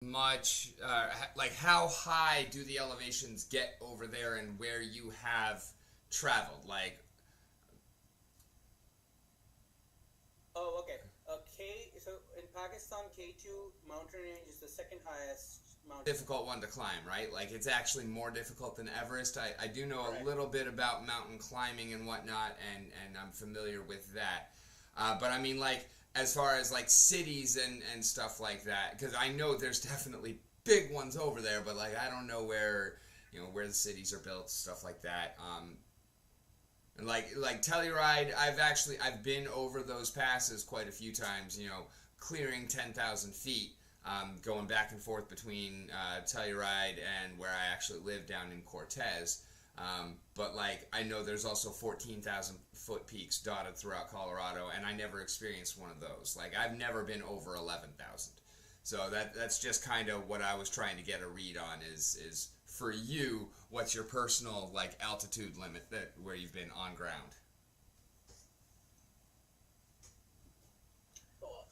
much, like how high do the elevations get over there, and where you have traveled? Like, Oh, okay. So in Pakistan, K2 mountain range is the second highest mountain difficult one to climb, right? Like, it's actually more difficult than Everest. I do know a Correct. little bit about mountain climbing and whatnot, and I'm familiar with that. But I mean, like, as far as like cities and stuff like that, because I know there's definitely big ones over there, but like I don't know where, where the cities are built, stuff like that. And like Telluride, I've been over those passes quite a few times. Clearing 10,000 feet, going back and forth between Telluride and where I actually live down in Cortez. But like I know there's also 14,000 foot peaks dotted throughout Colorado, and I never experienced one of those. Like I've never been over 11,000. So that's just kind of what I was trying to get a read on is for you, what's your personal like altitude limit that where you've been on ground?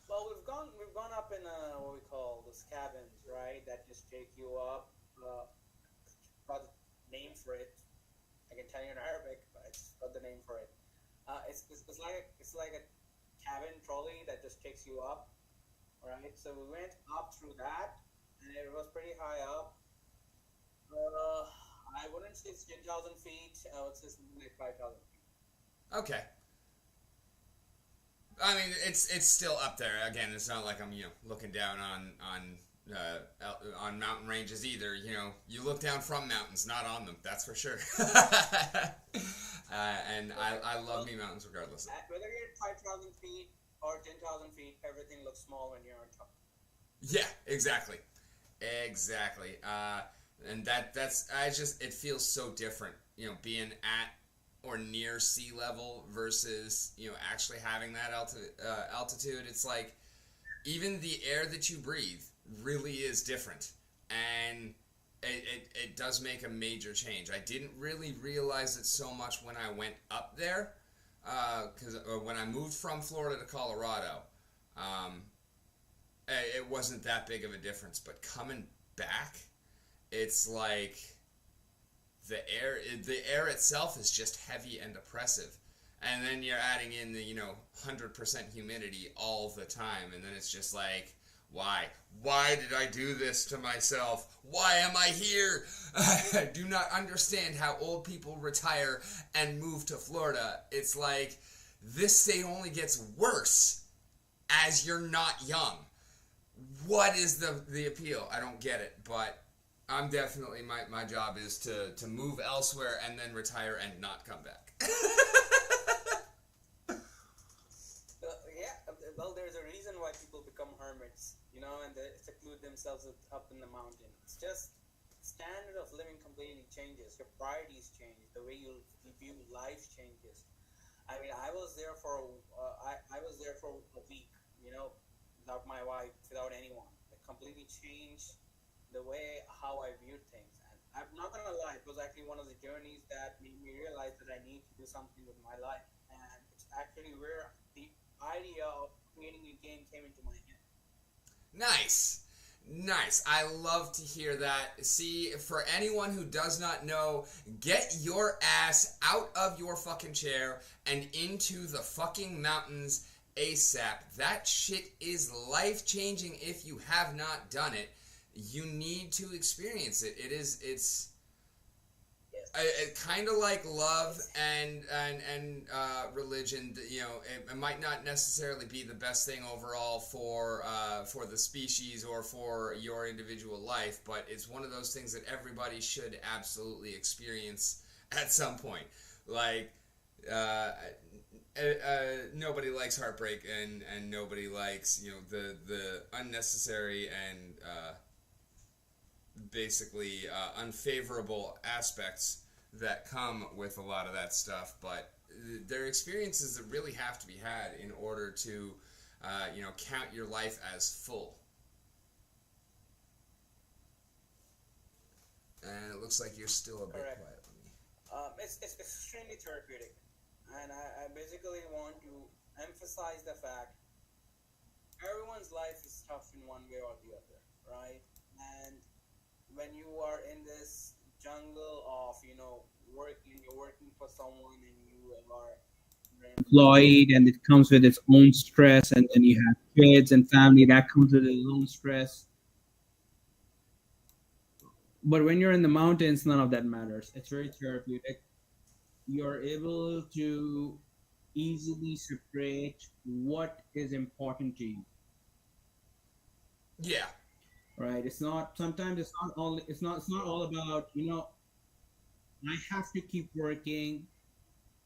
Well, we've gone up in what we call those cabins, right? That just take you up. Got the name for it. I can tell you in Arabic, but it's got the name for it. It's like a cabin trolley that just takes you up, right? So we went up through that, and it was pretty high up. Uh, I wouldn't say it's 10,000 feet. I would say something like 5,000 feet. Okay. I mean, it's still up there. Again, it's not like I'm looking down on mountain ranges either. You look down from mountains, not on them. That's for sure. And Correct. I love Well, me mountains regardless. whether you're at 5,000 feet or 10,000 feet, everything looks small when you're on top. Yeah, exactly, exactly. And that's I just it feels so different. Being at or near sea level versus actually having that altitude. It's like even the air that you breathe really is different, and it does make a major change. I didn't really realize it so much when I went up there, because when I moved from Florida to Colorado, um, it wasn't that big of a difference. But coming back, it's like the air itself is just heavy and oppressive, and then you're adding in the 100% humidity all the time, and then it's just like, why did I do this to myself? Why am I here? I do not understand how old people retire and move to Florida. It's like this state only gets worse as you're not young. What is the appeal? I don't get it, but I'm definitely my job is to move elsewhere and then retire and not come back. Yeah, well, there's a reason why people become hermits, and they seclude themselves up in the mountain. It's just standard of living completely changes. Your priorities change. The way you view life changes. I mean, I was there for a week, without my wife, without anyone. It completely changed the way how I viewed things. And I'm not gonna lie, it was actually one of the journeys that made me realize that I need to do something with my life. And it's actually where the idea of creating a game came into my head. Nice. Nice. I love to hear that. See, for anyone who does not know, get your ass out of your fucking chair and into the fucking mountains ASAP. That shit is life changing if you have not done it. You need to experience it. It's Yes. kind of like love It's and religion. It might not necessarily be the best thing overall for the species or for your individual life, but it's one of those things that everybody should absolutely experience at some point. Like nobody likes heartbreak, and nobody likes the unnecessary and basically unfavorable aspects that come with a lot of that stuff, but they're experiences that really have to be had in order to count your life as full. And it looks like you're still a bit correct. quiet on me. It's extremely therapeutic, and I basically want to emphasize the fact everyone's life is tough in one way or the other, right? when you are in this jungle of, you're working for someone and you are employed, and it comes with its own stress, and then you have kids and family that comes with its own stress. But when you're in the mountains, none of that matters. It's very therapeutic. You're able to easily separate what is important to you. Yeah. Right. It's not, sometimes it's not all about, I have to keep working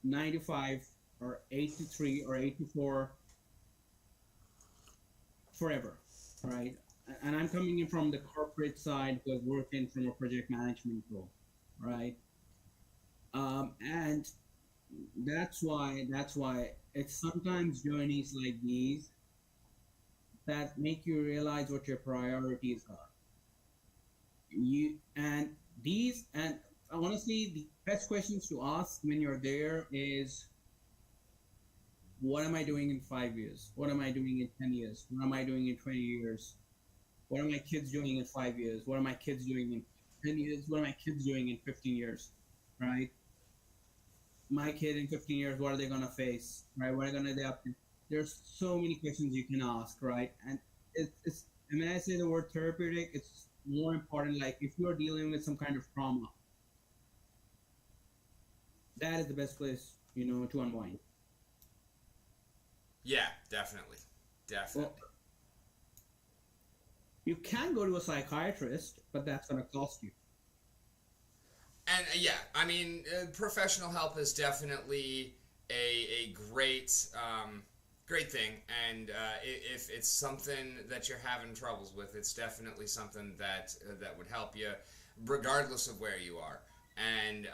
9 to 5 or 8 to 3 or 8 to 4 forever. Right. And I'm coming in from the corporate side, because working from a project management role. Right. And that's why it's sometimes journeys like these that make you realize what your priorities are. You and these and honestly, the best questions to ask when you're there is, what am I doing in 5 years? What am I doing in 10 years? What am I doing in 20 years? What are my kids doing in 5 years? What are my kids doing in 10 years? What are my kids doing in 15 years? Right? My kid in 15 years, what are they gonna face? Right? What are they gonna be up to? There's so many questions you can ask, right? And it's and when I say the word therapeutic, it's more important. Like, if you're dealing with some kind of trauma, that is the best place, to unwind. Yeah, definitely. Definitely. Well, you can go to a psychiatrist, but that's gonna cost you. And yeah, I mean, professional help is definitely a great thing. And if it's something that you're having troubles with, it's definitely something that would help you, regardless of where you are. And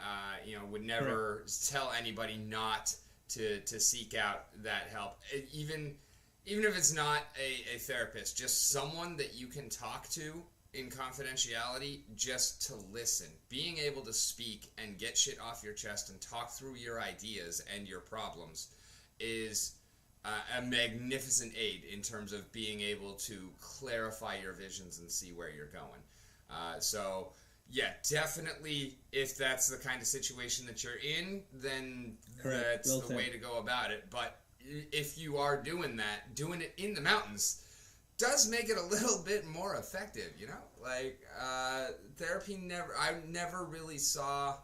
would never tell anybody not to seek out that help, even if it's not a therapist, just someone that you can talk to in confidentiality, just to listen. Being able to speak and get shit off your chest and talk through your ideas and your problems is a magnificent aid in terms of being able to clarify your visions and see where you're going. So yeah, definitely, if that's the kind of situation that you're in, then that's the way to go about it. But if you are doing it in the mountains does make it a little bit more effective, Like, therapy I never really saw,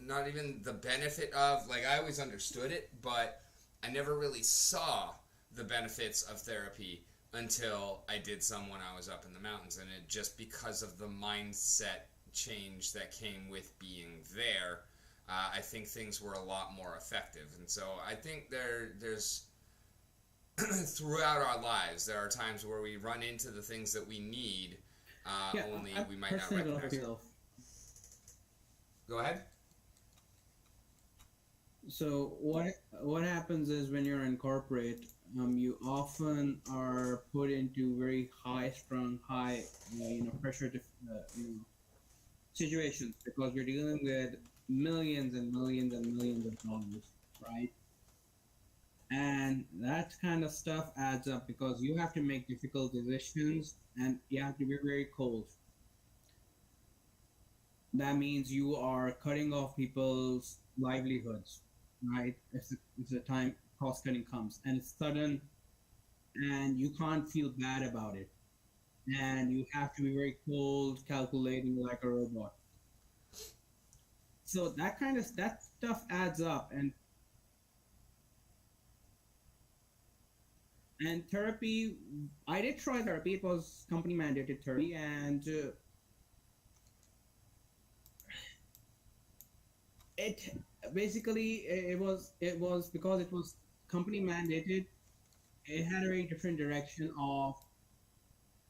not even the benefit of, like, I always understood it, but I never really saw the benefits of therapy until I did some when I was up in the mountains, and it just because of the mindset change that came with being there, I think things were a lot more effective. And so I think there's throughout our lives, there are times where we run into the things that we need, only we might not recognize it. Go ahead. So what happens is, when you're in corporate, you often are put into very high-strung, pressure situations, because you're dealing with millions and millions and millions of dollars, right? And that kind of stuff adds up, because you have to make difficult decisions, and you have to be very cold. That means you are cutting off people's livelihoods, right? If the time cost cutting comes, and it's sudden, and you can't feel bad about it, and you have to be very cold, calculating like a robot. So that stuff adds up, and therapy. I did try therapy. It was company mandated therapy, and it basically, it was because it was company mandated. It had a very different direction of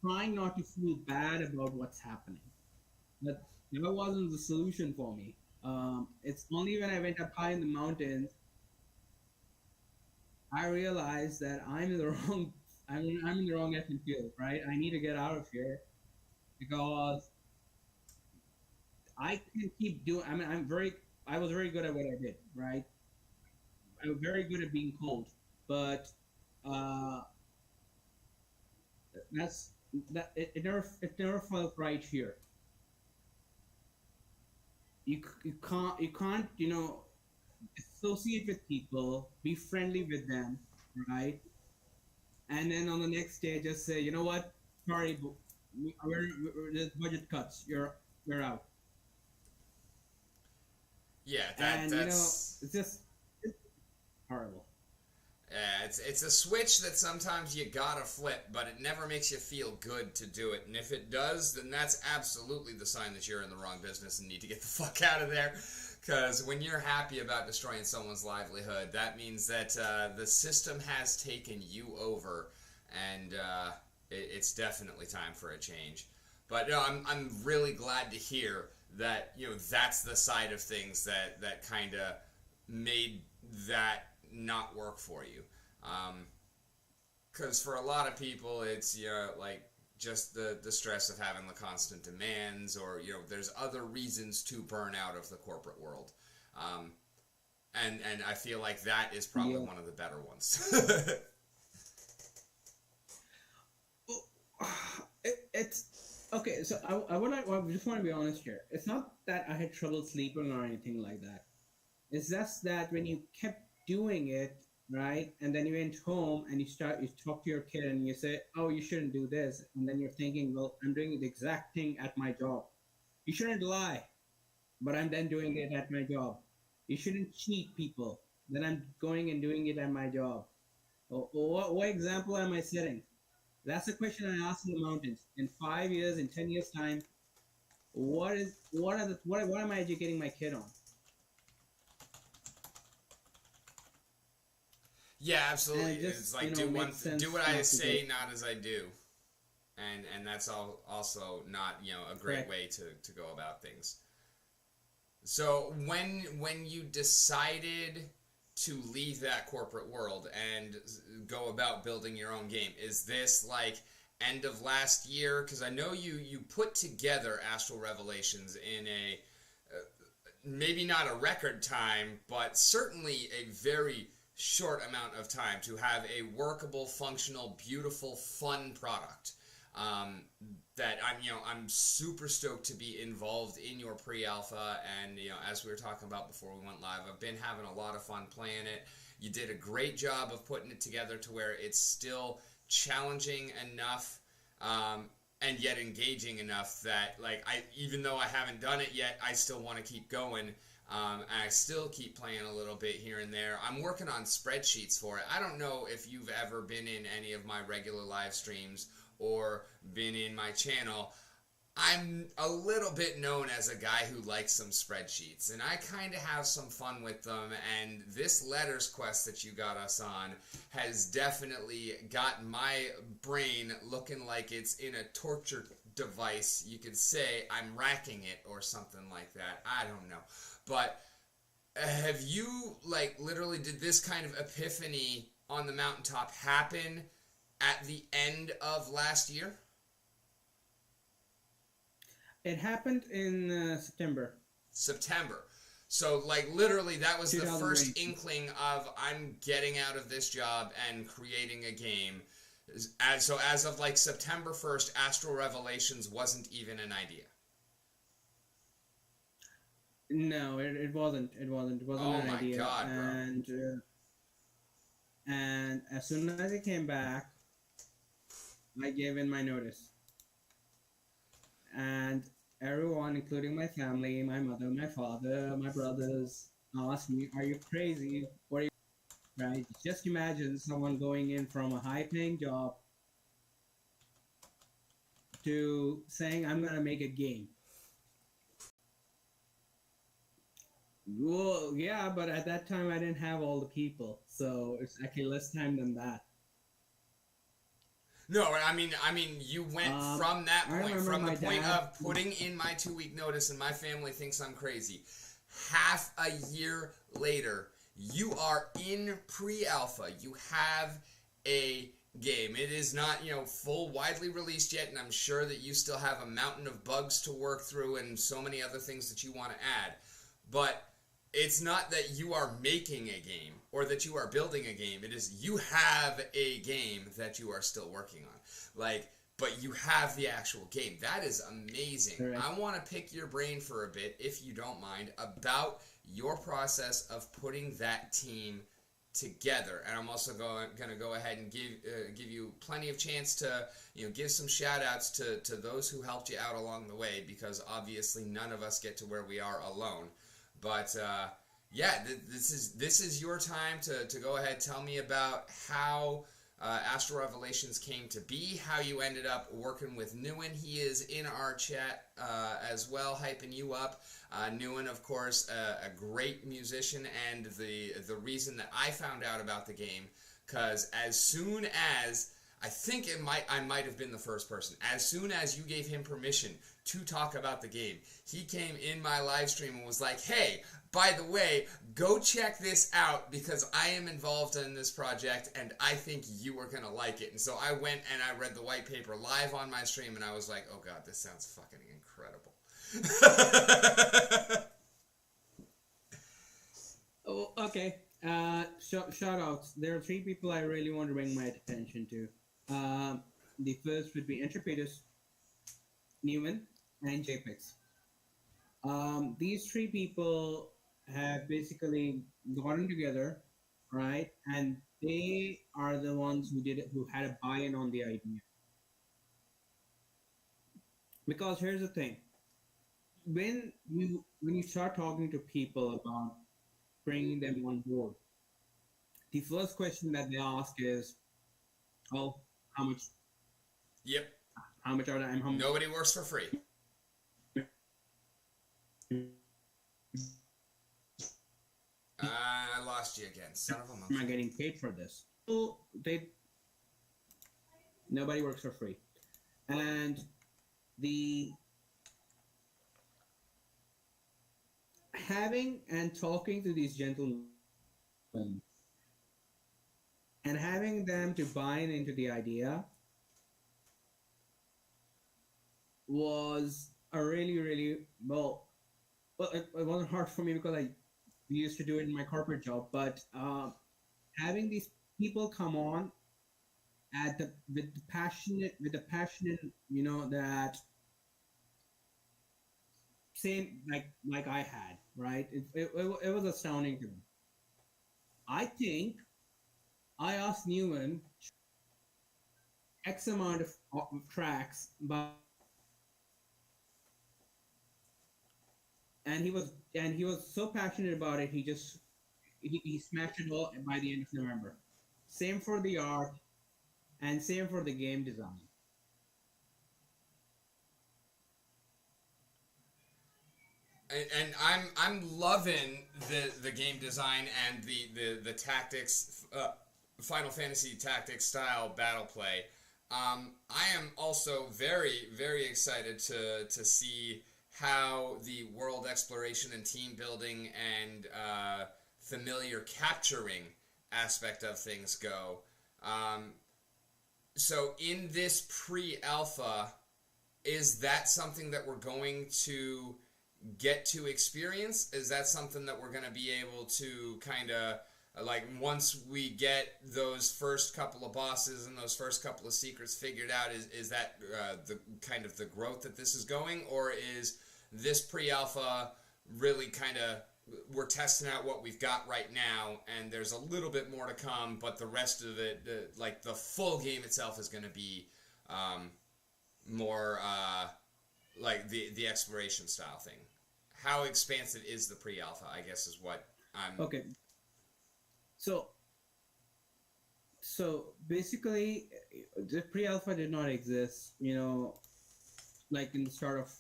trying not to feel bad about what's happening. But that wasn't the solution for me. It's only when I went up high in the mountains, I realized that I'm in the wrong. I'm in the wrong effing field, right? I need to get out of here, because I can keep doing. I mean, I was very good at what I did, right? I was very good at being cold, but uh, that's it never felt right here. you can't associate with people, be friendly with them, right? And then on the next day, just say, you know what? Sorry, there's budget cuts. You're out. Yeah, And that's it's horrible. yeah, it's a switch that sometimes you gotta flip, but it never makes you feel good to do it. And if it does, then that's absolutely the sign that you're in the wrong business and need to get the fuck out of there. Because when you're happy about destroying someone's livelihood, that means that the system has taken you over, and it's definitely time for a change. But no, I'm really glad to hear that that's the side of things that kind of made that not work for you. Because for a lot of people, it's like just the stress of having the constant demands, or there's other reasons to burn out of the corporate world. Um, and I feel like that is probably Yeah. one of the better ones. It's okay. So I just want to be honest here. It's not that I had trouble sleeping or anything like that. It's just that when you kept doing it, right, and then you went home and you talk to your kid and you say, "Oh, you shouldn't do this," and then you're thinking, "Well, I'm doing the exact thing at my job. You shouldn't lie, but I'm then doing it at my job. You shouldn't cheat people, then I'm going and doing it at my job. What example am I setting?" That's the question I ask in the mountains. In 5 years, in 10 years time, what am I educating my kid on? Yeah, And absolutely. it It's just like do makes do sense what I not to do say, it. not as I do, and that's also not a great Correct. way to go about things. So when you decided to leave that corporate world and go about building your own game, is this like end of last year? Because I know you put together Astral Revelations in a maybe not a record time, but certainly a very short amount of time to have a workable, functional, beautiful, fun product. Um, that I'm super stoked to be involved in your pre-alpha, and as we were talking about before we went live, I've been having a lot of fun playing it. You did a great job of putting it together to where it's still challenging enough, and yet engaging enough that, like, I even though I haven't done it yet, I still want to keep going. And I still keep playing a little bit here and there. I'm working on spreadsheets for it. I don't know if you've ever been in any of my regular live streams or been in my channel. I'm a little bit known as a guy who likes some spreadsheets, and I kind of have some fun with them. And this letters quest that you got us on has definitely got my brain looking like it's in a torture device. You could say I'm racking it or something like that. I don't know. But have you, like, literally, did this kind of epiphany on the mountaintop happen at the end of last year? It happened in September September. So, like, literally, that was the first 2018. inkling of I'm getting out of this job and creating a game. So, as of like September 1st, Astral Revelations wasn't even an idea. No, it wasn't. It wasn't Oh an my idea. god, bro. And as soon as I came back, I gave in my notice. And everyone, including my family, my mother, my father, my brothers, asked me, "Are you crazy? What are you?" Right? Just imagine someone going in from a high-paying job to saying, "I'm gonna make a game." Well, yeah, but at that time I didn't have all the people, so it's actually less time than that. No, I mean, you went from that I point, remember from the my point dad. of putting in my 2 week notice, and my family thinks I'm crazy. Half a year later, you are in pre-alpha. You have a game. It is not, full widely released yet, and I'm sure that you still have a mountain of bugs to work through and so many other things that you want to add. But it's not that you are making a game or that you are building a game. It is you have a game that you are still working on. Like, but you have the actual game. That is amazing. Correct. I want to pick your brain for a bit, if you don't mind, about your process of putting that team together. And I'm also going to go ahead and give you plenty of chance to give some shout outs to those who helped you out along the way, because obviously none of us get to where we are alone. But yeah, this is your time to go ahead. Tell me about how Astral Revelations came to be, how you ended up working with Nguyen. He is in our chat as well, hyping you up. Nguyen, of course, a great musician, and the reason that I found out about the game, because as soon as I might have been the first person. As soon as you gave him permission to talk about the game, he came in my live stream and was like, hey, by the way, go check this out because I am involved in this project and I think you are going to like it. And so I went and I read the white paper live on my stream and I was like, oh God, this sounds fucking incredible. Oh, okay. Shout outs. There are 3 people I really want to bring my attention to. The first would be Entrepreneurs, Newman, and JPEX. These 3 people have basically gotten together, right? And they are the ones who had a buy-in on the idea. Because here's the thing: when you start talking to people about bringing them on board, the first question that they ask is, "Oh, how much? Yep. How much are they? Nobody works for free." I lost you again, son of a monkey. Am I getting paid for this? So nobody works for free, and having and talking to these gentlemen and having them to buy into the idea was a really well, it wasn't hard for me because I used to do it in my corporate job, but having these people come on with the passionate, that same like I had, right? It was astounding to me. I think I asked Newman X amount of tracks, and he was so passionate about it. He smashed it all by the end of November. Same for the art, and same for the game design. And I'm loving the game design and the tactics, Final Fantasy Tactics style battle play. I am also very, very excited to see how the world exploration and team building and familiar capturing aspect of things go. So in this pre-alpha, is that something that we're going to get to experience? Is that something that we're going to be able to kind of, like, once we get those first couple of bosses and those first couple of secrets figured out, is that the kind of the growth that this is going? Or is this pre-alpha really kind of, we're testing out what we've got right now and there's a little bit more to come, but the rest of it, like the full game itself, is going to be more like the exploration style thing? How expansive is the pre-alpha, I guess, is what I'm... Okay. So basically, the pre-alpha did not exist, like in the start of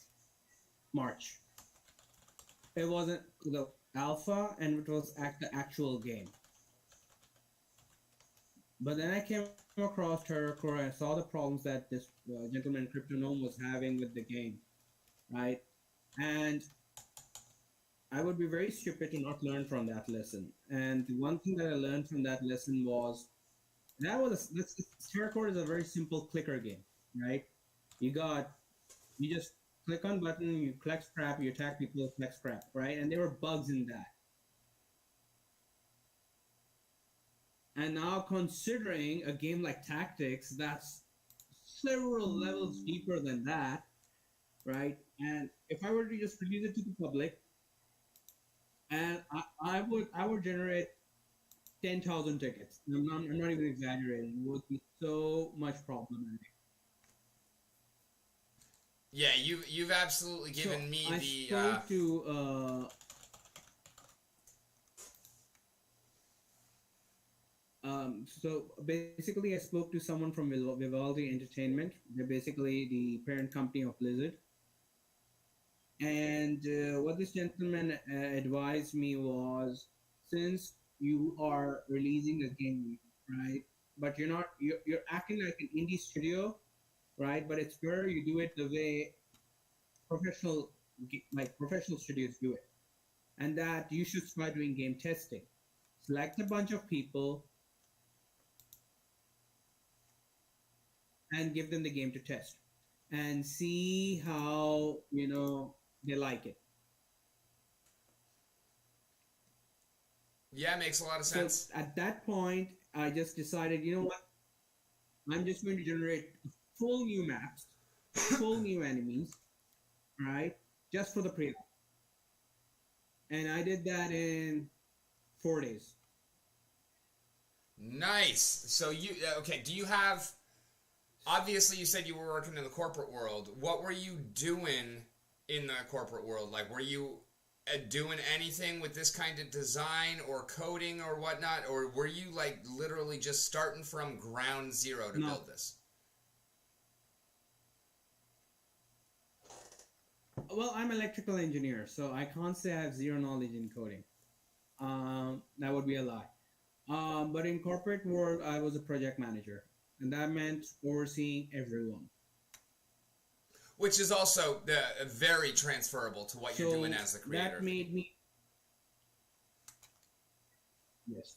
March. It wasn't the alpha, and it was the actual game. But then I came across TerraCore and saw the problems that this gentleman Cryptonome was having with the game, right? And I would be very stupid to not learn from that lesson. And the one thing that I learned from that lesson was TerraCore is a very simple clicker game, right? You just click on button, you collect scrap, you attack people, collect scrap, right? And there were bugs in that. And now considering a game like Tactics, that's several levels deeper than that, right? And if I were to just release it to the public, and I would generate 10,000 tickets. I'm not even exaggerating. It would be so much problematic. Yeah, you've absolutely So given me I the spoke to so basically, I spoke to someone from Vivaldi Entertainment. They're basically the parent company of Blizzard. And what this gentleman advised me was, since you are releasing a game, right? But you're acting like an indie studio, right? But it's better you do it the way professional like professional studios do it, and that you should start doing game testing. Select a bunch of people and give them the game to test and see how they like it. yeah, makes a lot of So sense. at that point, I just decided, what? I'm just going to generate full new maps, full new enemies, right? Just for the pre. And I did that in 4 days. Nice. So okay, do you have, obviously you said you were working in the corporate world. What were you doing in the corporate world? Like, were you doing anything with this kind of design or coding or whatnot, or were you like literally just starting from ground zero to No. build this? Well, I'm an electrical engineer, so I can't say I have zero knowledge in coding. That would be a lie. But in corporate world, I was a project manager, and that meant overseeing everyone. Which is also very transferable to what you're So doing as the creator. that made me, yes.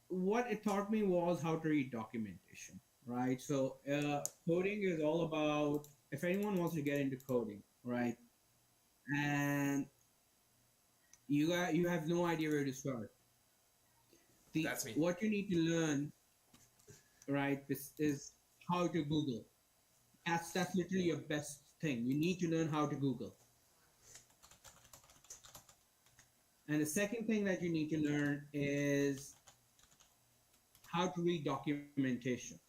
What it taught me was how to read documentation, right? So coding is all about, if anyone wants to get into coding, right, and you have no idea where to start. That's me. What you need to learn, right, is how to Google. That's literally your best thing. You need to learn how to Google. And the second thing that you need to learn is how to read documentation.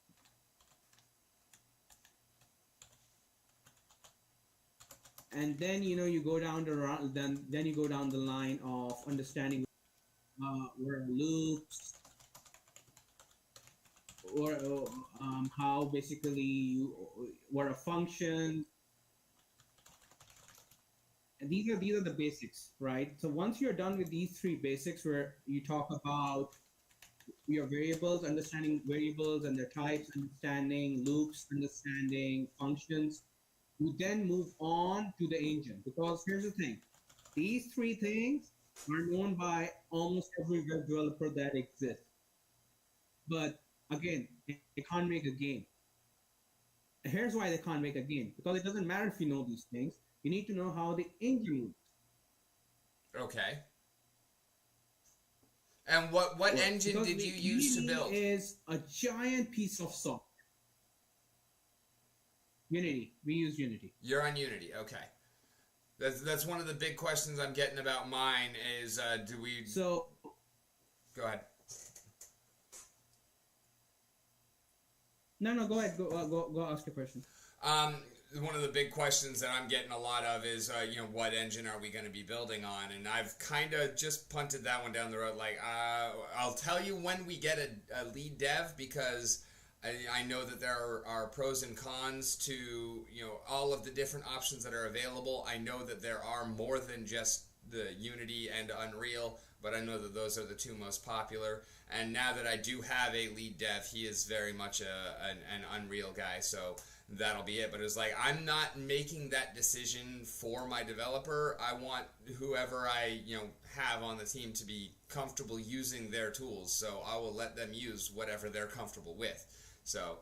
And then you go down then you go down the line of understanding where loops, or how basically what a function. And these are the basics, right? So once you're done with these three basics, where you talk about your variables, understanding variables and their types, understanding loops, understanding functions, you then move on to the engine. Because here's the thing, these three things are known by almost every web developer that exists. But again, they can't make a game. Here's why they can't make a game. Because it doesn't matter if you know these things. You need to know how the engine moves. Okay. And what engine Because did the you use to Unity build? is a giant piece of software. Unity. We use Unity. You're on Unity, okay. That's one of the big questions I'm getting about mine is do we... So... Go ahead. No, go ahead. Go ask your question. One of the big questions that I'm getting a lot of is, what engine are we going to be building on? And I've kind of just punted that one down the road. Like, I'll tell you when we get a lead dev, because I know that there are pros and cons to, all of the different options that are available. I know that there are more than just the Unity and Unreal, but I know that those are the two most popular. And now that I do have a lead dev, he is very much an Unreal guy, so that'll be it. But it's like, I'm not making that decision for my developer. I want whoever I have on the team to be comfortable using their tools, so I will let them use whatever they're comfortable with. So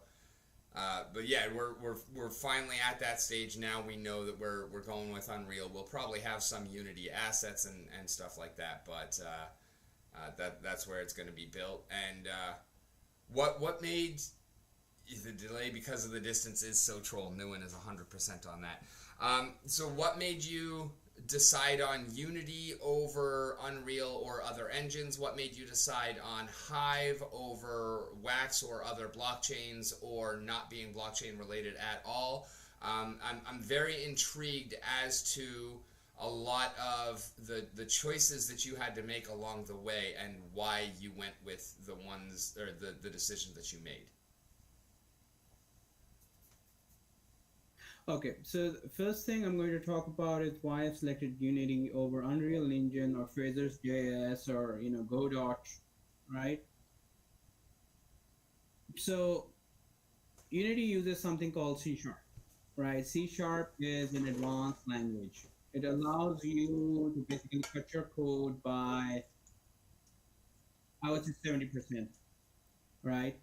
but yeah, we're finally at that stage now. We know that we're going with Unreal. We'll probably have some Unity assets and stuff like that, but that's where it's going to be built. And what made the delay because of the distance is so troll. Nguyen is 100% on that. So what made you decide on Unity over Unreal or other engines? What made you decide on Hive over Wax or other blockchains, or not being blockchain related at all? I'm very intrigued as to a lot of the choices that you had to make along the way and why you went with the ones, or the decisions that you made. Okay, so the first thing I'm going to talk about is why I've selected Unity over Unreal Engine or Phaser's JS or Godot, right? So Unity uses something called C#, right? C# is an advanced language. It allows you to basically cut your code by, I would say, 70%, right?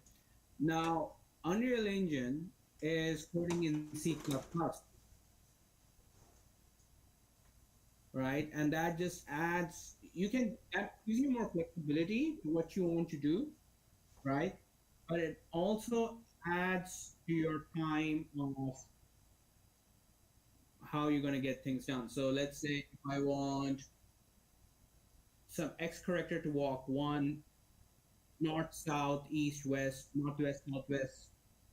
Now, Unreal Engine is coding in C++, right? And that just adds, that gives you more flexibility to what you want to do, right? But it also adds to your time of how you're going to get things done. So let's say if I want some X character to walk one north, south, east, west, northwest, northwest,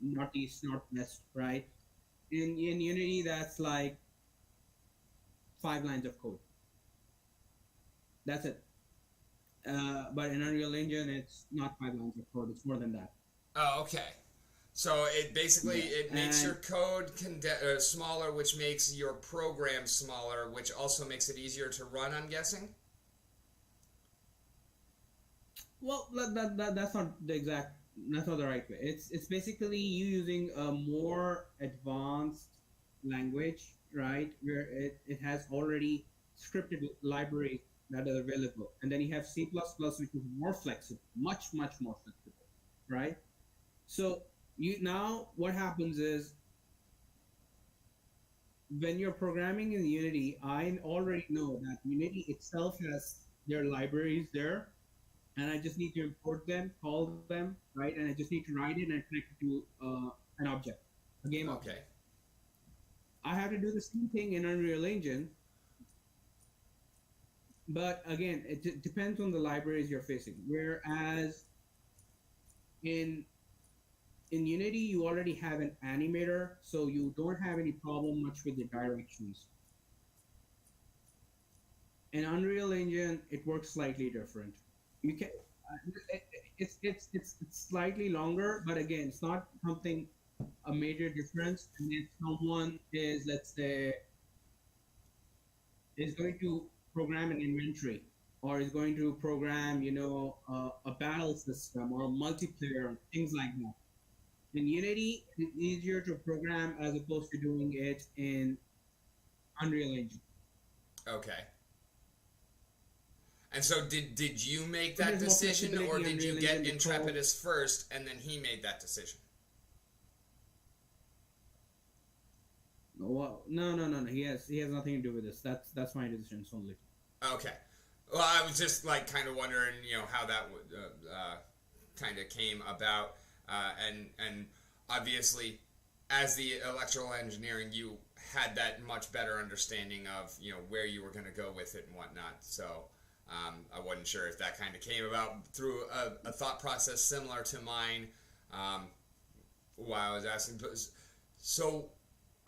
northeast, northwest, right? In Unity, that's like 5 lines of code. That's it. But in Unreal Engine, it's not 5 lines of code. It's more than that. Oh, okay. So it basically it makes your code smaller, which makes your program smaller, which also makes it easier to run, I'm guessing? Well, that's not the exact. That's not the right way. It's basically you using a more advanced language, right? Where it has already scripted library that is available, and then you have C++, which is more flexible, much more flexible, right? So now what happens is when you're programming in Unity, I already know that Unity itself has their libraries there, and I just need to import them, call them, right? And I just need to write it and connect it to an object, a game object. Okay. I have to do the same thing in Unreal Engine, but again, it depends on the libraries you're facing. Whereas in Unity, you already have an animator, so you don't have any problem much with the directions. In Unreal Engine, it works slightly different. You can it's slightly longer, but again, it's not something a major difference. And if someone is, let's say, is going to program an inventory, or is going to program a battle system or a multiplayer, things like that, in Unity, it's easier to program as opposed to doing it in Unreal Engine. Okay. And so did you make that decision, or did you get Intrepidus first and then he made that decision? Well, no. He has nothing to do with this. That's my decisions only. Okay. Well, I was just like kind of wondering, how that would kind of came about, and obviously, as the electrical engineering, you had that much better understanding of where you were going to go with it and whatnot. So I wasn't sure if that kind of came about through a thought process similar to mine. While I was asking, so.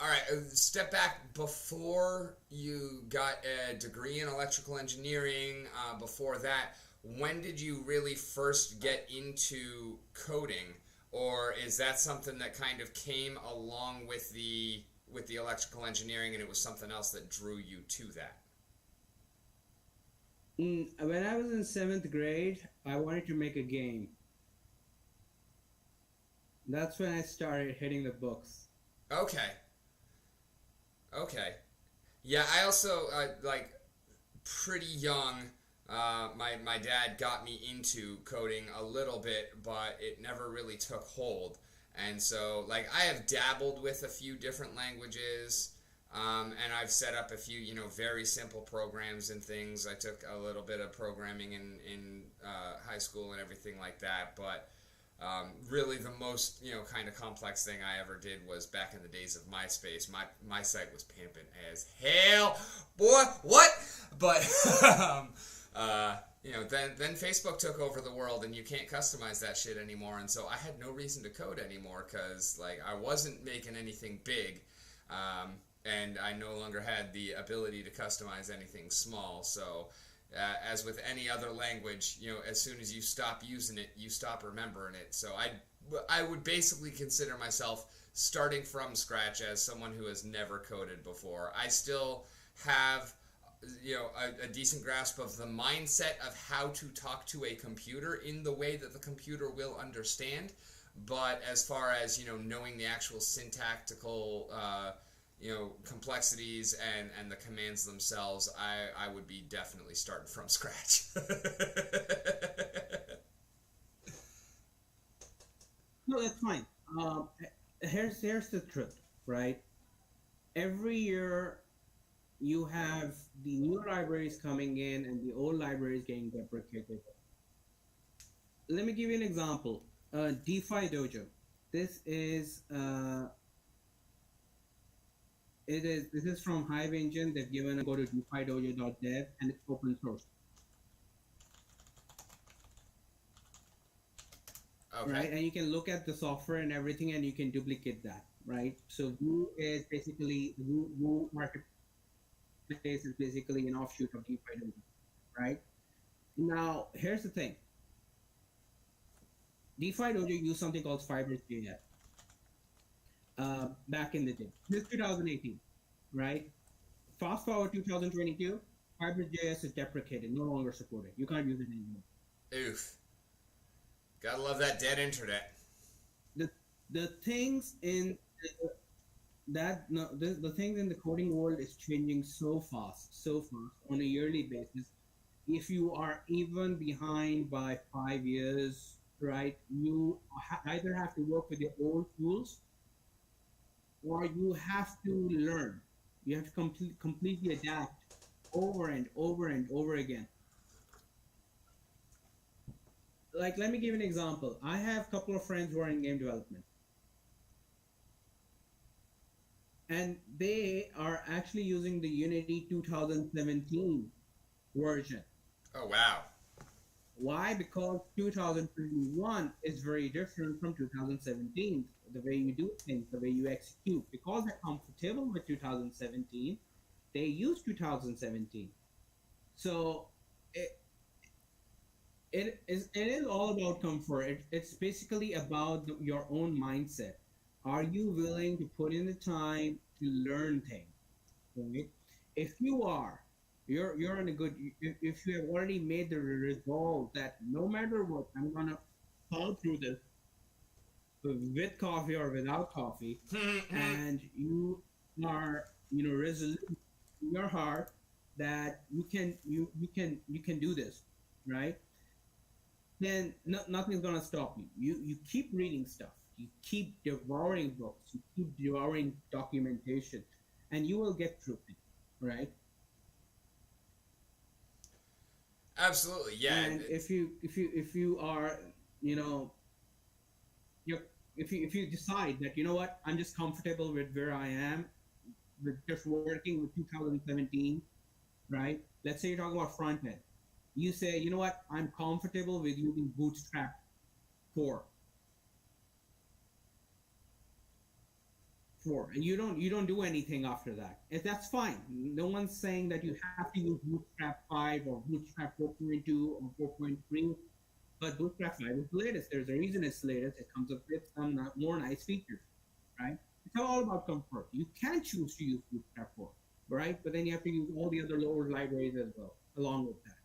All right, step back. Before you got a degree in electrical engineering, before that, when did you really first get into coding? Or is that something that kind of came along with the electrical engineering, and it was something else that drew you to that? When I was in 7th grade, I wanted to make a game. That's when I started hitting the books. Okay. Yeah, I also, pretty young, my dad got me into coding a little bit, but it never really took hold. And so, I have dabbled with a few different languages, and I've set up a few, very simple programs and things. I took a little bit of programming in high school and everything like that, but Really, the most kind of complex thing I ever did was back in the days of MySpace. My site was pimping as hell, boy. What? But then Facebook took over the world, and you can't customize that shit anymore. And so I had no reason to code anymore because like I wasn't making anything big, and I no longer had the ability to customize anything small. So. As with any other language, as soon as you stop using it, you stop remembering it. So I would basically consider myself starting from scratch as someone who has never coded before. I still have, a decent grasp of the mindset of how to talk to a computer in the way that the computer will understand. But as far as, knowing the actual syntactical complexities and the commands themselves, I would be definitely starting from scratch. No, that's fine. Here's the truth, right? Every year you have the new libraries coming in and the old libraries getting deprecated. Let me give you an example. DeFi Dojo. This is this is from HIVE engine. They've given a go to defidojo.dev and it's open source. Okay. Right, and you can look at the software and everything, and you can duplicate that. Right, so Woo is basically Woo Marketplace is basically an offshoot of DeFi Dojo. Right, now here's the thing. DeFi Dojo used something called Spiritsurge. Back in the day. This is 2018, right? Fast forward 2022, Fiber.js is deprecated, no longer supported. You can't use it anymore. Oof. Gotta love that dead internet. The things in the things in the coding world is changing so fast on a yearly basis. If you are even behind by 5 years, right, you either have to work with your old tools, or you have to learn. You have to completely adapt over and over and over again. Like, let me give you an example. I have a couple of friends who are in game development. And they are actually using the Unity 2017 version. Oh, wow. Why? Because 2021 is very different from 2017. The way you do things, the way you execute. Because they're comfortable with 2017, they use 2017. So it is all about comfort. It's basically about your own mindset. Are you willing to put in the time to learn things? Right? If you are, you're in a good. If you have already made the resolve that no matter what, I'm gonna follow through this with coffee or without coffee, and you are resolute in your heart that you can do this, right? Then nothing's gonna stop you. You keep reading stuff. You keep devouring books. You keep devouring documentation, and you will get through it, right? Absolutely, yeah. And if you are, if you decide that what, I'm just comfortable with where I am, with just working with 2017, right? Let's say you're talking about front end. You say, you know what, I'm comfortable with using Bootstrap 4. And you don't do anything after that. If that's fine. No one's saying that you have to use Bootstrap 5 or Bootstrap 4.2 or 4.3, but Bootstrap 5 is the latest. There's a reason it's latest. It comes up with some more nice features, right? It's all about comfort. You can choose to use Bootstrap 4, right? But then you have to use all the other lower libraries as well, along with that.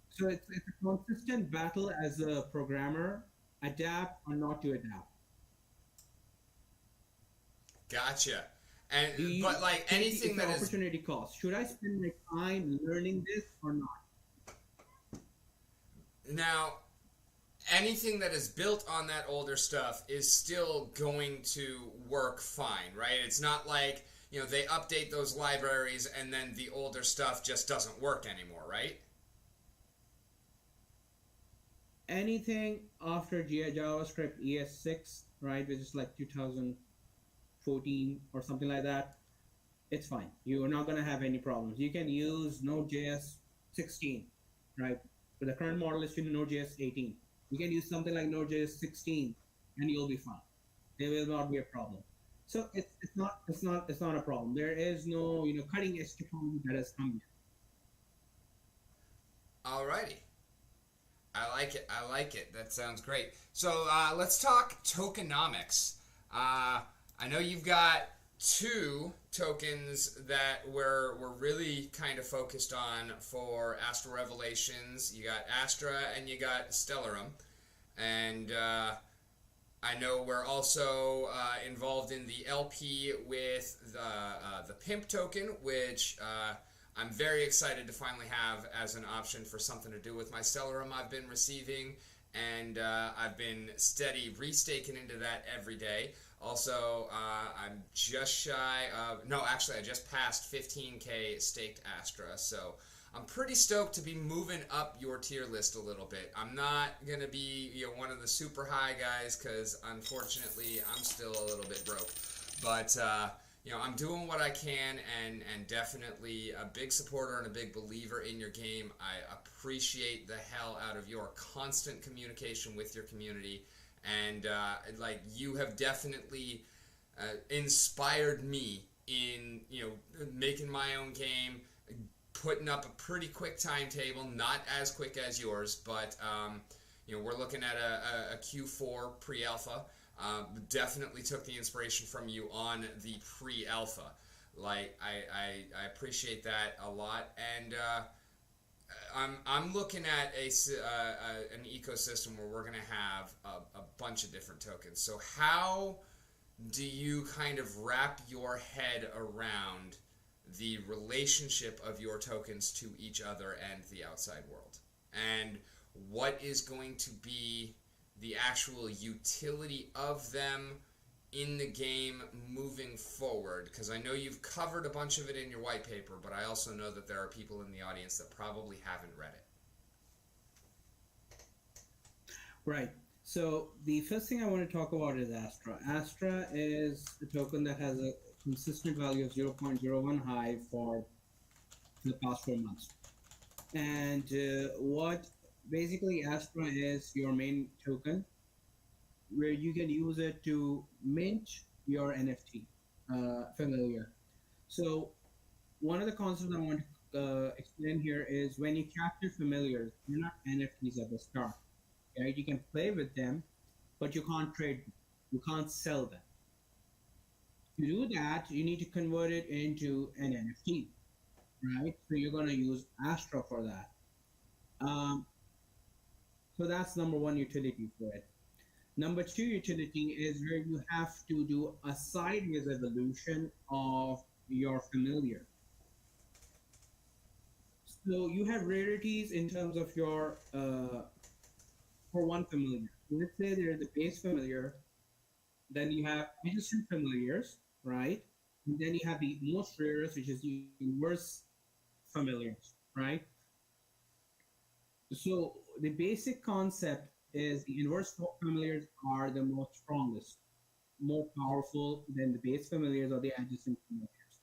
So it's a consistent battle as a programmer, adapt or not to adapt. Gotcha. But like anything that is opportunity cost. Should I spend my time learning this or not? Now, anything that is built on that older stuff is still going to work fine, right? It's not like, they update those libraries and then the older stuff just doesn't work anymore, right? anything after JavaScript ES6, right, which is like 2014 or something like that, it's fine. You are not going to have any problems. You can use Node.js 16, right? But the current model is Node.js 18. You can use something like Node.js 16, and you'll be fine. There will not be a problem. So it's not a problem. There is no cutting edge technology that has come yet. Alrighty. I like it. I like it. That sounds great. So let's talk tokenomics. I know you've got two tokens that we're really kind of focused on for Astral Revelations. You got Astra and you got Stellarum. And I know we're also involved in the LP with the Pimp token, which I'm very excited to finally have as an option for something to do with my Stellarum I've been receiving, and I've been steady restaking into that every day. Also, I'm just shy of, no, actually I just passed 15k staked Astra, so I'm pretty stoked to be moving up your tier list a little bit. I'm not going to be one of the super high guys because unfortunately I'm still a little bit broke. But I'm doing what I can and definitely a big supporter and a big believer in your game. I appreciate the hell out of your constant communication with your community. And you have definitely inspired me in making my own game, putting up a pretty quick timetable, not as quick as yours, but we're looking at a Q4 pre-alpha. Definitely took the inspiration from you on the pre-alpha. Like I appreciate that a lot, and I'm looking at an ecosystem where we're gonna have a bunch of different tokens. So how do you kind of wrap your head around the relationship of your tokens to each other and the outside world? And what is going to be the actual utility of them in the game moving forward? Because I know you've covered a bunch of it in your white paper, but I also know that there are people in the audience that probably haven't read it. Right. So the first thing I want to talk about is Astra. Astra is a token that has a consistent value of 0.01 HIVE for the past 4 months. And what basically Astra is your main token where you can use it to mint your NFT familiar. So one of the concepts I want to explain here is when you capture familiars, they're not NFTs at the start. Right? You can play with them, but you can't trade them. You can't sell them. To do that, you need to convert it into an NFT, right? So you're going to use Astra for that. So that's number one utility for it. Number two utility is where you have to do a sideways evolution of your familiar. So you have rarities in terms of your for one familiar. Let's say there's the base familiar, then you have adjacent familiars, right? And then you have the most rarest, which is the inverse familiars, right? So the basic concept is the inverse familiars are the most strongest, more powerful than the base familiars or the adjacent familiars.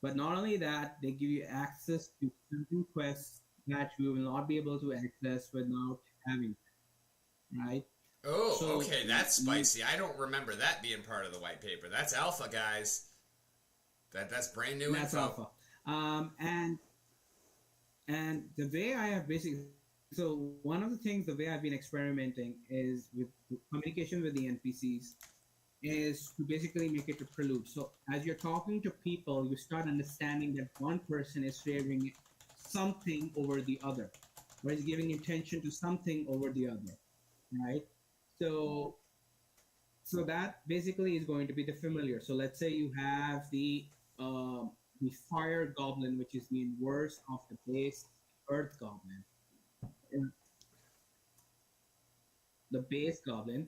But not only that, they give you access to certain quests that you will not be able to access without having them, right? Oh, so, okay, that's spicy. I don't remember that being part of the white paper. That's alpha, guys. That's brand new that's info. Alpha. And the way I have basically, so one of the things, the way I've been experimenting is with communication with the NPCs is to basically make it a prelude. So as you're talking to people, you start understanding that one person is favoring something over the other, or is giving attention to something over the other, right? So that basically is going to be the familiar. So let's say you have the fire goblin, which is the inverse of the base earth goblin. The base goblin,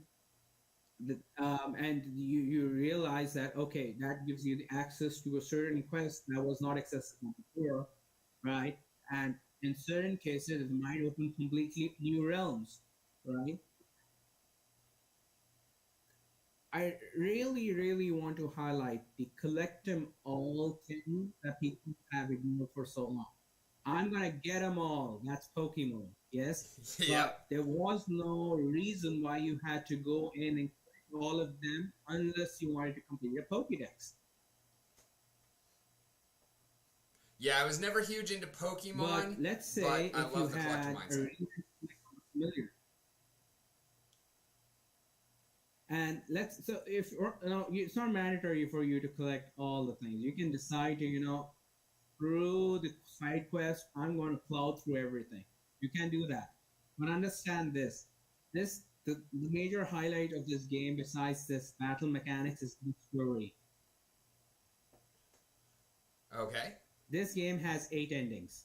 and you realize that, okay, that gives you the access to a certain quest that was not accessible before, right? And In certain cases, it might open completely new realms, right? I really, really want to highlight the collect them all thing that people have ignored for so long. I'm gonna get them all. That's Pokemon, yes. Yep. But there was no reason why you had to go in and collect all of them unless you wanted to complete your Pokédex. Yeah, I was never huge into But Pokemon, let's but say I if you love the collector had a mindset. reason to become familiar, and let's so if it's not mandatory for you to collect all the things. You can decide to through the side quest, I'm going to plow through everything. You can do that. But understand this. The major highlight of this game, besides this battle mechanics, is the story. Okay. This game has 8 endings.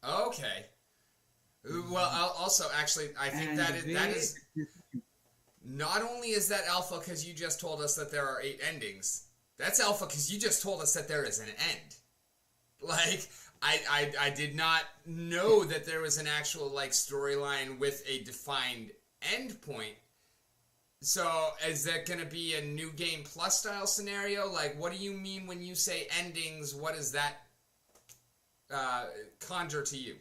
Okay. Well, also, actually, I think And that is not only is that alpha because you just told us that there are 8 endings. That's alpha because you just told us that there is an end. Like, I did not know that there was an actual, like, storyline with a defined end point. So, is that going to be a new game plus style scenario? Like, what do you mean when you say endings? What does that conjure to you?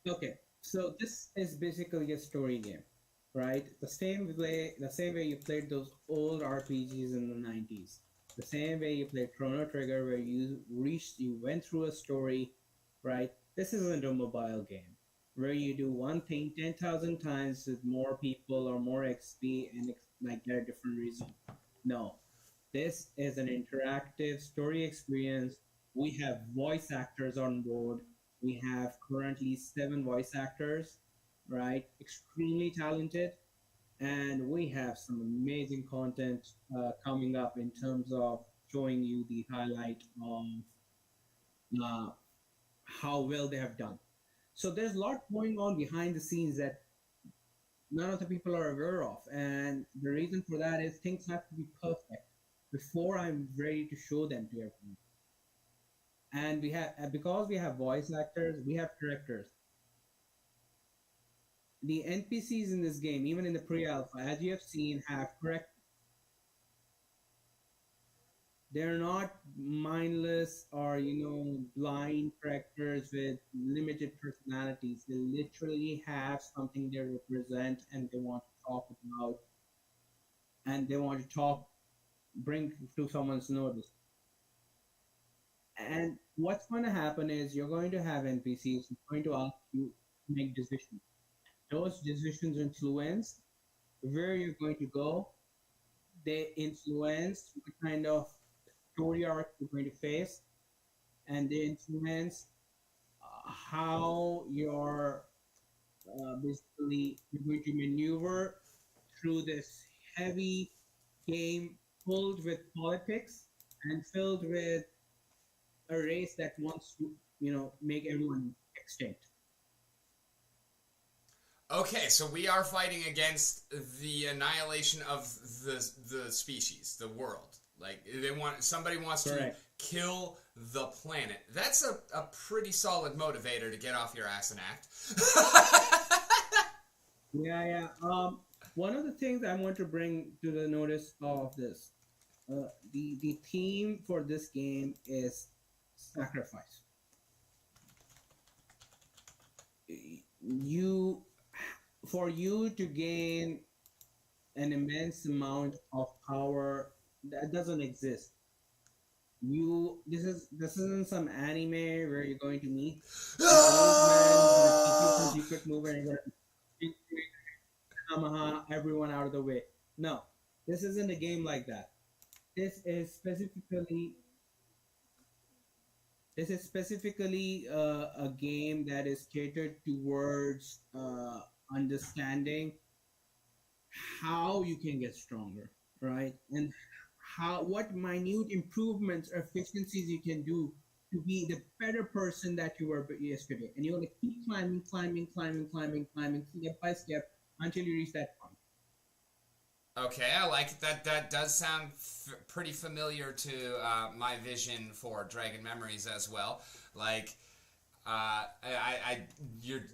Okay, so this is basically a story game, right? The same way you played those old RPGs in the 90s. The same way you played Chrono Trigger, where you went through a story, right? This isn't a mobile game where you do one thing 10,000 times with more people or more XP and like get a different result. No, this is an interactive story experience. We have voice actors on board. We have currently 7 voice actors, right? Extremely talented, and we have some amazing content coming up in terms of showing you the highlight of uh, how well they have done. So there's a lot going on behind the scenes that none of the people are aware of, and the reason for that is things have to be perfect before I'm ready to show them to everyone. And we have because we have voice actors, we have characters. The NPCs in this game, even in the pre-alpha, as you have seen, have correct. They're not mindless or blind characters with limited personalities. They literally have something they represent and they want to talk about, and they want to bring to someone's notice. And what's going to happen is you're going to have NPCs who are going to ask you to make decisions. Those decisions influence where you're going to go. They influence what kind of story arc you're going to face, and they influence how basically you're going to maneuver through this heavy game filled with politics and filled with a race that wants to make everyone extinct. Okay, so we are fighting against the annihilation of the species, the world. Like somebody wants Correct. to kill the planet. That's a pretty solid motivator to get off your ass and act. Yeah. One of the things I want to bring to the notice of this, the theme for this game is sacrifice. For you to gain an immense amount of power that doesn't exist. This isn't some anime where you're going to meet an old man with a secret move and you're going to Kamaha everyone out of the way. No, this isn't a game like that. This is specifically a game that is catered towards understanding how you can get stronger, right? And what minute improvements or efficiencies you can do to be the better person that you were yesterday. And you're going to keep climbing step by step until you reach that point. Okay, I like it. That does sound pretty familiar to my vision for Dragon Memories as well. Like,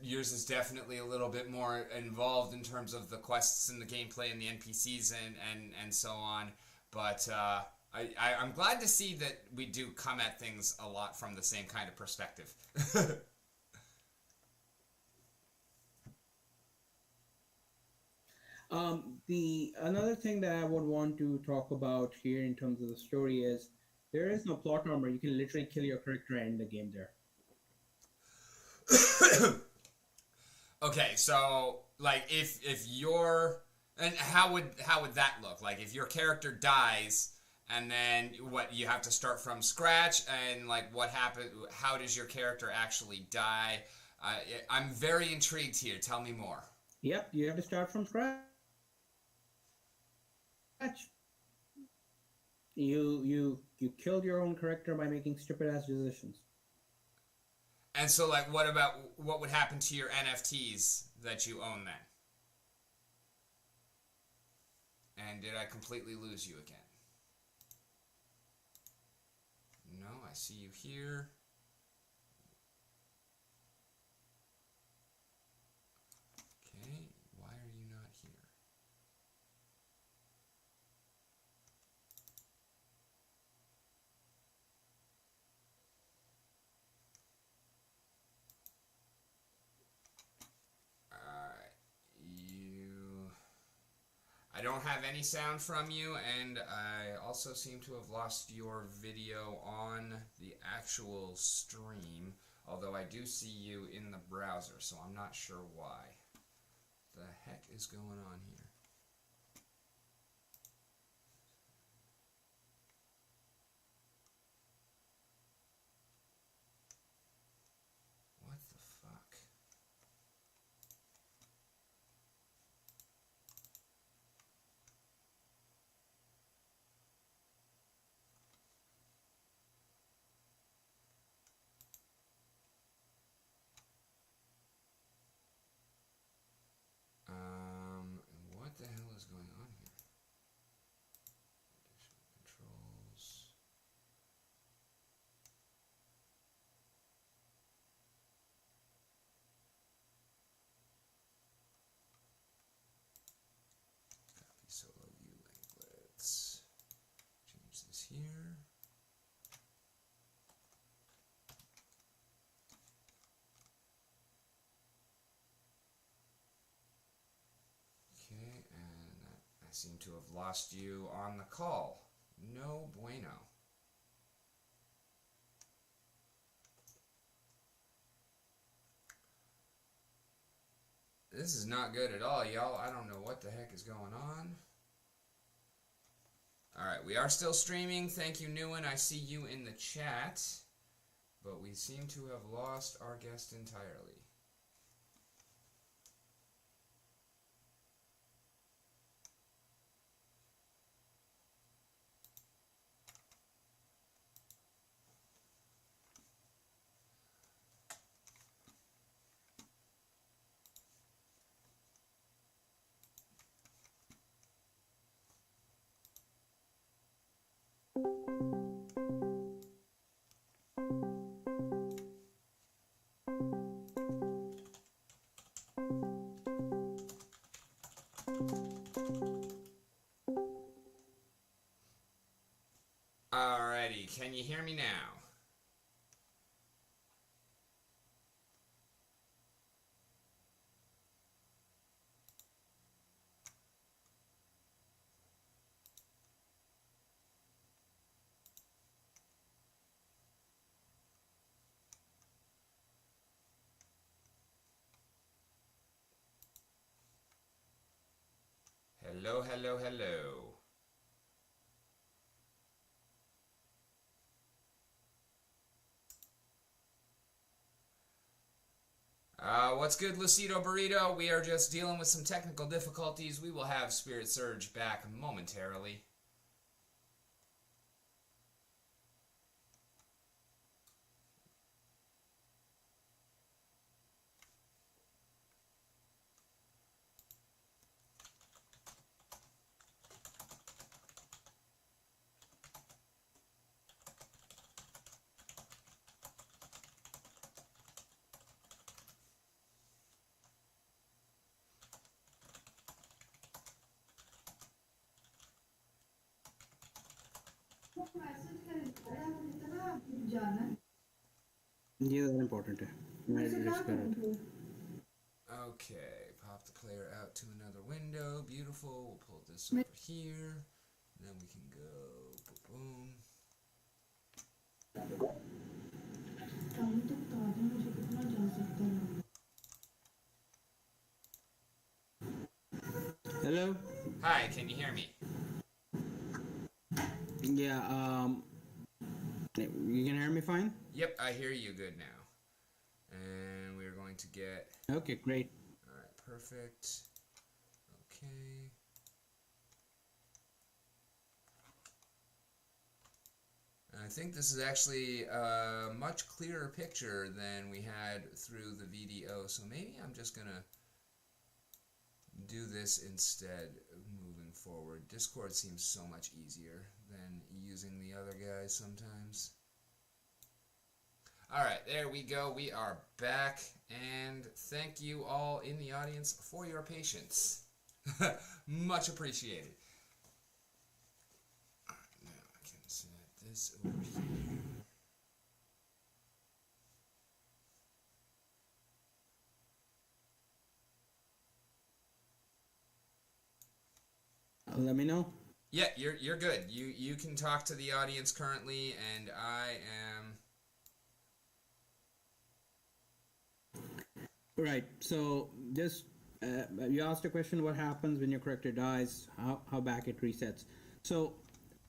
Yours is definitely a little bit more involved in terms of the quests and the gameplay and the NPCs and so on. But I'm glad to see that we do come at things a lot from the same kind of perspective. The another thing that I would want to talk about here in terms of the story is there is no plot armor. You can literally kill your character and end the game there. Okay, so like if you're and how would that look? Like if your character dies and then what you have to start from scratch and like what happened? How does your character actually die? I'm very intrigued here. Tell me more. Yep, you have to start from scratch. You killed your own character by making stupid ass decisions. And so, like, what would happen to your NFTs that you own then? And did I completely lose you again? No, I see you here. Okay, why are you not here? I don't have any sound from you, and I also seem to have lost your video on the actual stream, although I do see you in the browser, so I'm not sure why. The heck is going on here? What the fuck? What the hell is going on here? Additional controls. Copy solo view linklets. Change this here. Okay, and I seem to have lost you on the call. No bueno. This is not good at all, y'all. I don't know what the heck is going on. Alright, we are still streaming. Thank you, Newen. I see you in the chat. But we seem to have lost our guest entirely. Alrighty, can you hear me now? Hello, hello, hello. What's good, Lucido Burrito? We are just dealing with some technical difficulties. We will have Spiritsurge back momentarily. Yeah, that's important. Okay, pop the player out to another window. Beautiful. We'll pull this over here. Then we can go boom. Hello? Hi, can you hear me? Yeah, you can hear me fine? Yep, I hear you good now. And we're going to get... Okay, great. Alright, perfect. Okay. I think this is actually a much clearer picture than we had through the VDO, so maybe I'm just gonna do this instead moving forward. Discord seems so much easier than using the other guys sometimes. Alright, there we go. We are back, and thank you all in the audience for your patience. Much appreciated. Alright, now I can set this over here. Let me know. Yeah, you're good. You can talk to the audience currently, and I am... Right. So just you asked a question: what happens when your character dies? How back it resets? So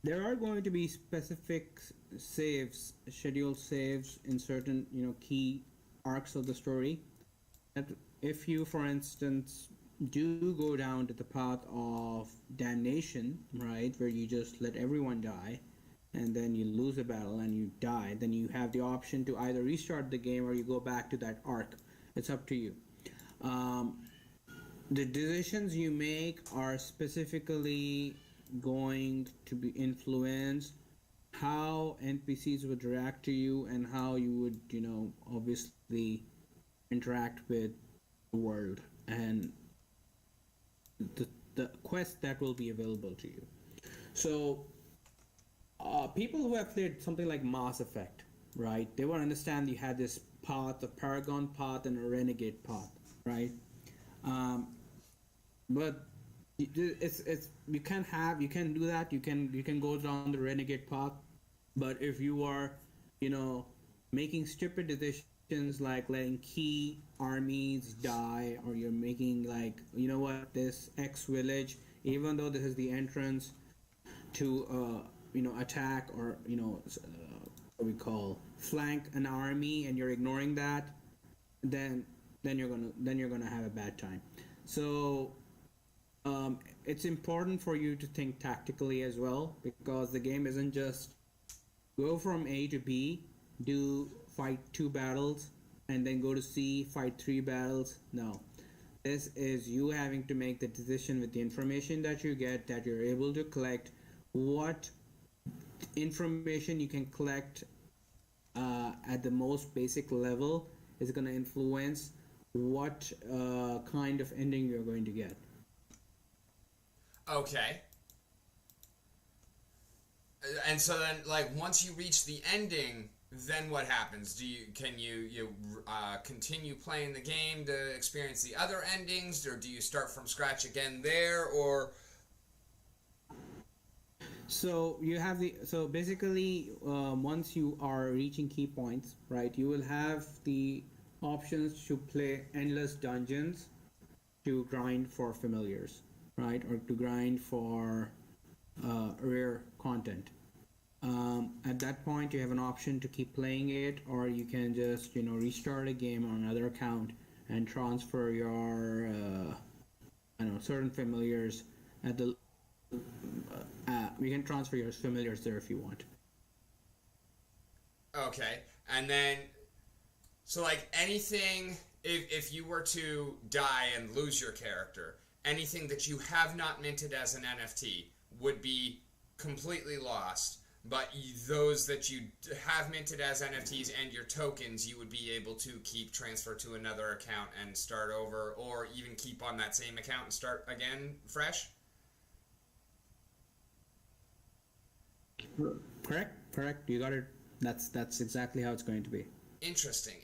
there are going to be specific saves, scheduled saves in certain key arcs of the story. That if you, for instance, do go down to the path of damnation, right, where you just let everyone die, and then you lose a battle and you die, then you have the option to either restart the game or you go back to that arc. It's up to you. The decisions you make are specifically going to be influence how NPCs would react to you and how you would, obviously interact with the world and the quest that will be available to you. So people who have played something like Mass Effect, right, they will understand you had this path, a Paragon path and a Renegade path, right? But it's you can do that. You can go down the Renegade path, but if you are making stupid decisions like letting key armies die, or you're making this X village, even though this is the entrance to attack or what we call flank an army, and you're ignoring that, then you're gonna have a bad time. So it's important for you to think tactically as well, because the game isn't just go from A to B, fight 2 battles, and then go to C, fight 3 battles. No, this is you having to make the decision with the information that you get, that you're able to collect, what information you can collect at the most basic level is going to influence what kind of ending you're going to get. Okay. And so then, once you reach the ending, then what happens? Can you continue playing the game to experience the other endings, or do you start from scratch again there, or? So basically, once you are reaching key points, right, you will have the options to play endless dungeons, to grind for familiars, right, or to grind for rare content. At that point, you have an option to keep playing it, or you can just restart a game on another account and transfer your certain familiars at the. You can transfer your familiars there if you want. Okay, and then, so anything, if you were to die and lose your character, anything that you have not minted as an NFT would be completely lost, but those that you have minted as NFTs and your tokens, you would be able to keep, transfer to another account and start over, or even keep on that same account and start again fresh? Correct. You got it. That's exactly how it's going to be. Interesting.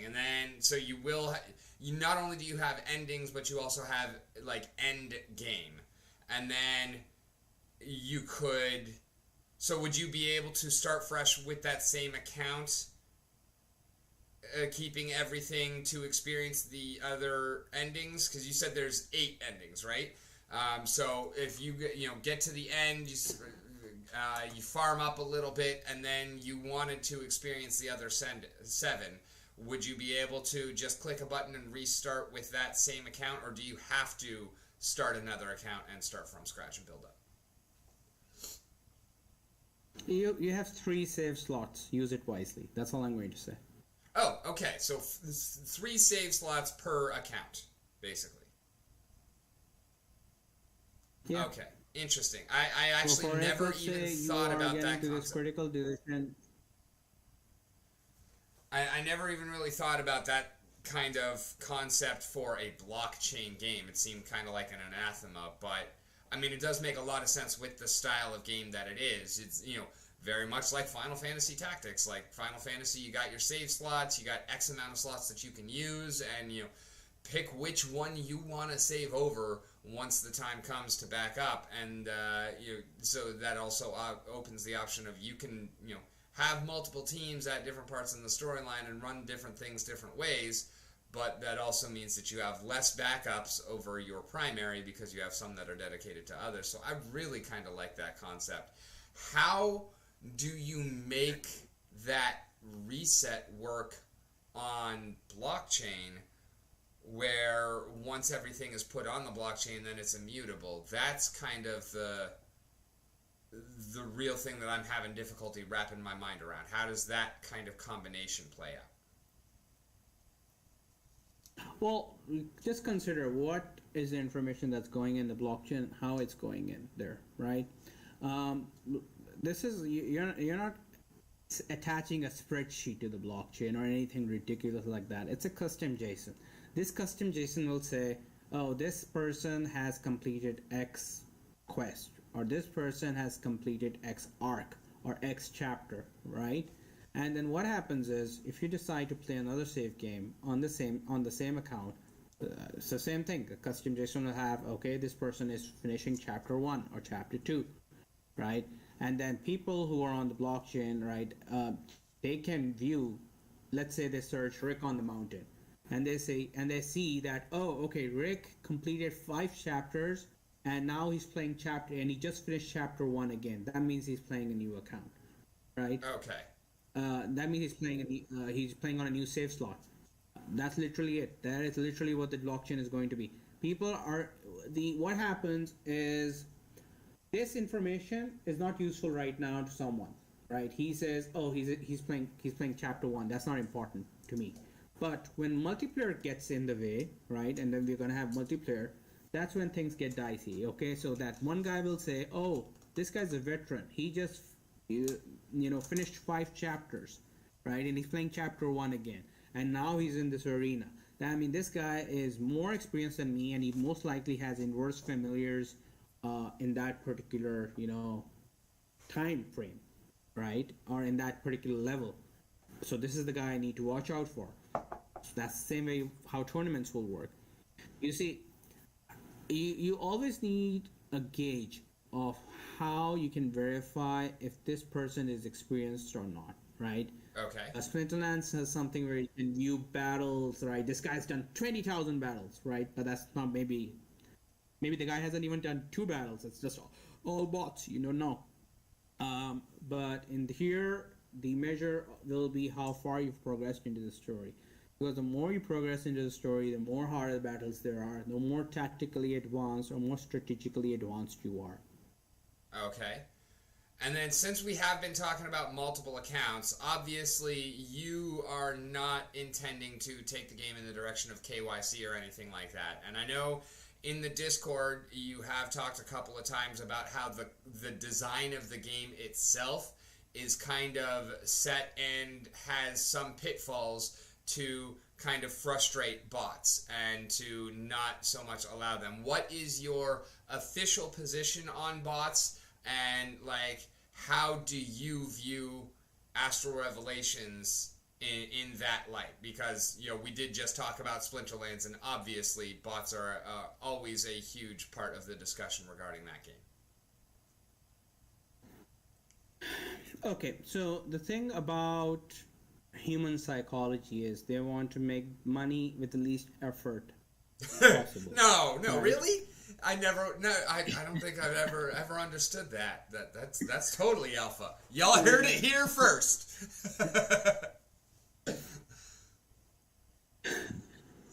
And then, so you will, you not only do you have endings, but you also have, like, end game. And then you could, so would you be able to start fresh with that same account, keeping everything to experience the other endings? Because you said there's 8 endings, right? So if you get to the end, you farm up a little bit, and then you wanted to experience the other 7, would you be able to just click a button and restart with that same account, or do you have to start another account and start from scratch and build up? You have 3 save slots. Use it wisely. That's all I'm going to say. Oh, okay. So 3 save slots per account, basically. Yeah. Okay. Interesting. I actually never even thought about that concept. Critical decision. I never even really thought about that kind of concept for a blockchain game. It seemed kind of like an anathema, but I mean, it does make a lot of sense with the style of game that it is. It's, very much like Final Fantasy Tactics. Like Final Fantasy, you got your save slots, you got X amount of slots that you can use, and pick which one you want to save over once the time comes to back up. And so that also opens the option of you can have multiple teams at different parts in the storyline and run different things different ways, but that also means that you have less backups over your primary because you have some that are dedicated to others. So I really kind of like that concept. How do you make that reset work on blockchain, where once everything is put on the blockchain, then it's immutable? That's kind of the real thing that I'm having difficulty wrapping my mind around. How does that kind of combination play out? Well, just consider what is the information that's going in the blockchain, how it's going in there, right? This is, you're not attaching a spreadsheet to the blockchain or anything ridiculous like that. It's a custom JSON. This custom JSON will say, oh, this person has completed X quest, or this person has completed X arc or X chapter, right? And then what happens is, if you decide to play another save game on the same account, it's the same thing. The custom JSON will have, okay, this person is finishing chapter 1 or chapter 2, right? And then people who are on the blockchain, right, they can view, let's say they search Rick on the Mountain, and they see that, oh, okay, Rick completed 5 chapters, and now he's playing and he just finished chapter 1 again. That means he's playing a new account, right? Okay. That means he's playing on a new save slot. That's literally it. That is literally what the blockchain is going to be. What happens is, this information is not useful right now to someone, right? He says, oh, he's playing chapter 1. That's not important to me. But when multiplayer gets in the way, right, and then we're going to have multiplayer, that's when things get dicey, okay? So that one guy will say, oh, this guy's a veteran. He just, finished 5 chapters, right? And he's playing chapter 1 again. And now he's in this arena. This guy is more experienced than me, and he most likely has inverse familiars in that particular, time frame, right? Or in that particular level. So this is the guy I need to watch out for. So that's the same way how tournaments will work. You see, you always need a gauge of how you can verify if this person is experienced or not, right? Okay. Splinterlands has something where you can view battles, right? This guy's done 20,000 battles, right? But that's not maybe the guy hasn't even done 2 battles. It's just all bots, you don't know. But in here, the measure will be how far you've progressed into the story. Because the more you progress into the story, the more harder battles there are, the more tactically advanced or more strategically advanced you are. Okay. And then since we have been talking about multiple accounts, obviously you are not intending to take the game in the direction of KYC or anything like that. And I know in the Discord you have talked a couple of times about how the design of the game itself is kind of set and has some pitfalls to kind of frustrate bots and to not so much allow them. What is your official position on bots, and how do you view Astral Revelations in that light? Because, we did just talk about Splinterlands, and obviously bots are always a huge part of the discussion regarding that game. Okay, so the thing about human psychology is they want to make money with the least effort possible. No, Right. really? I don't think I've ever understood that. That's totally alpha. Y'all heard it here first.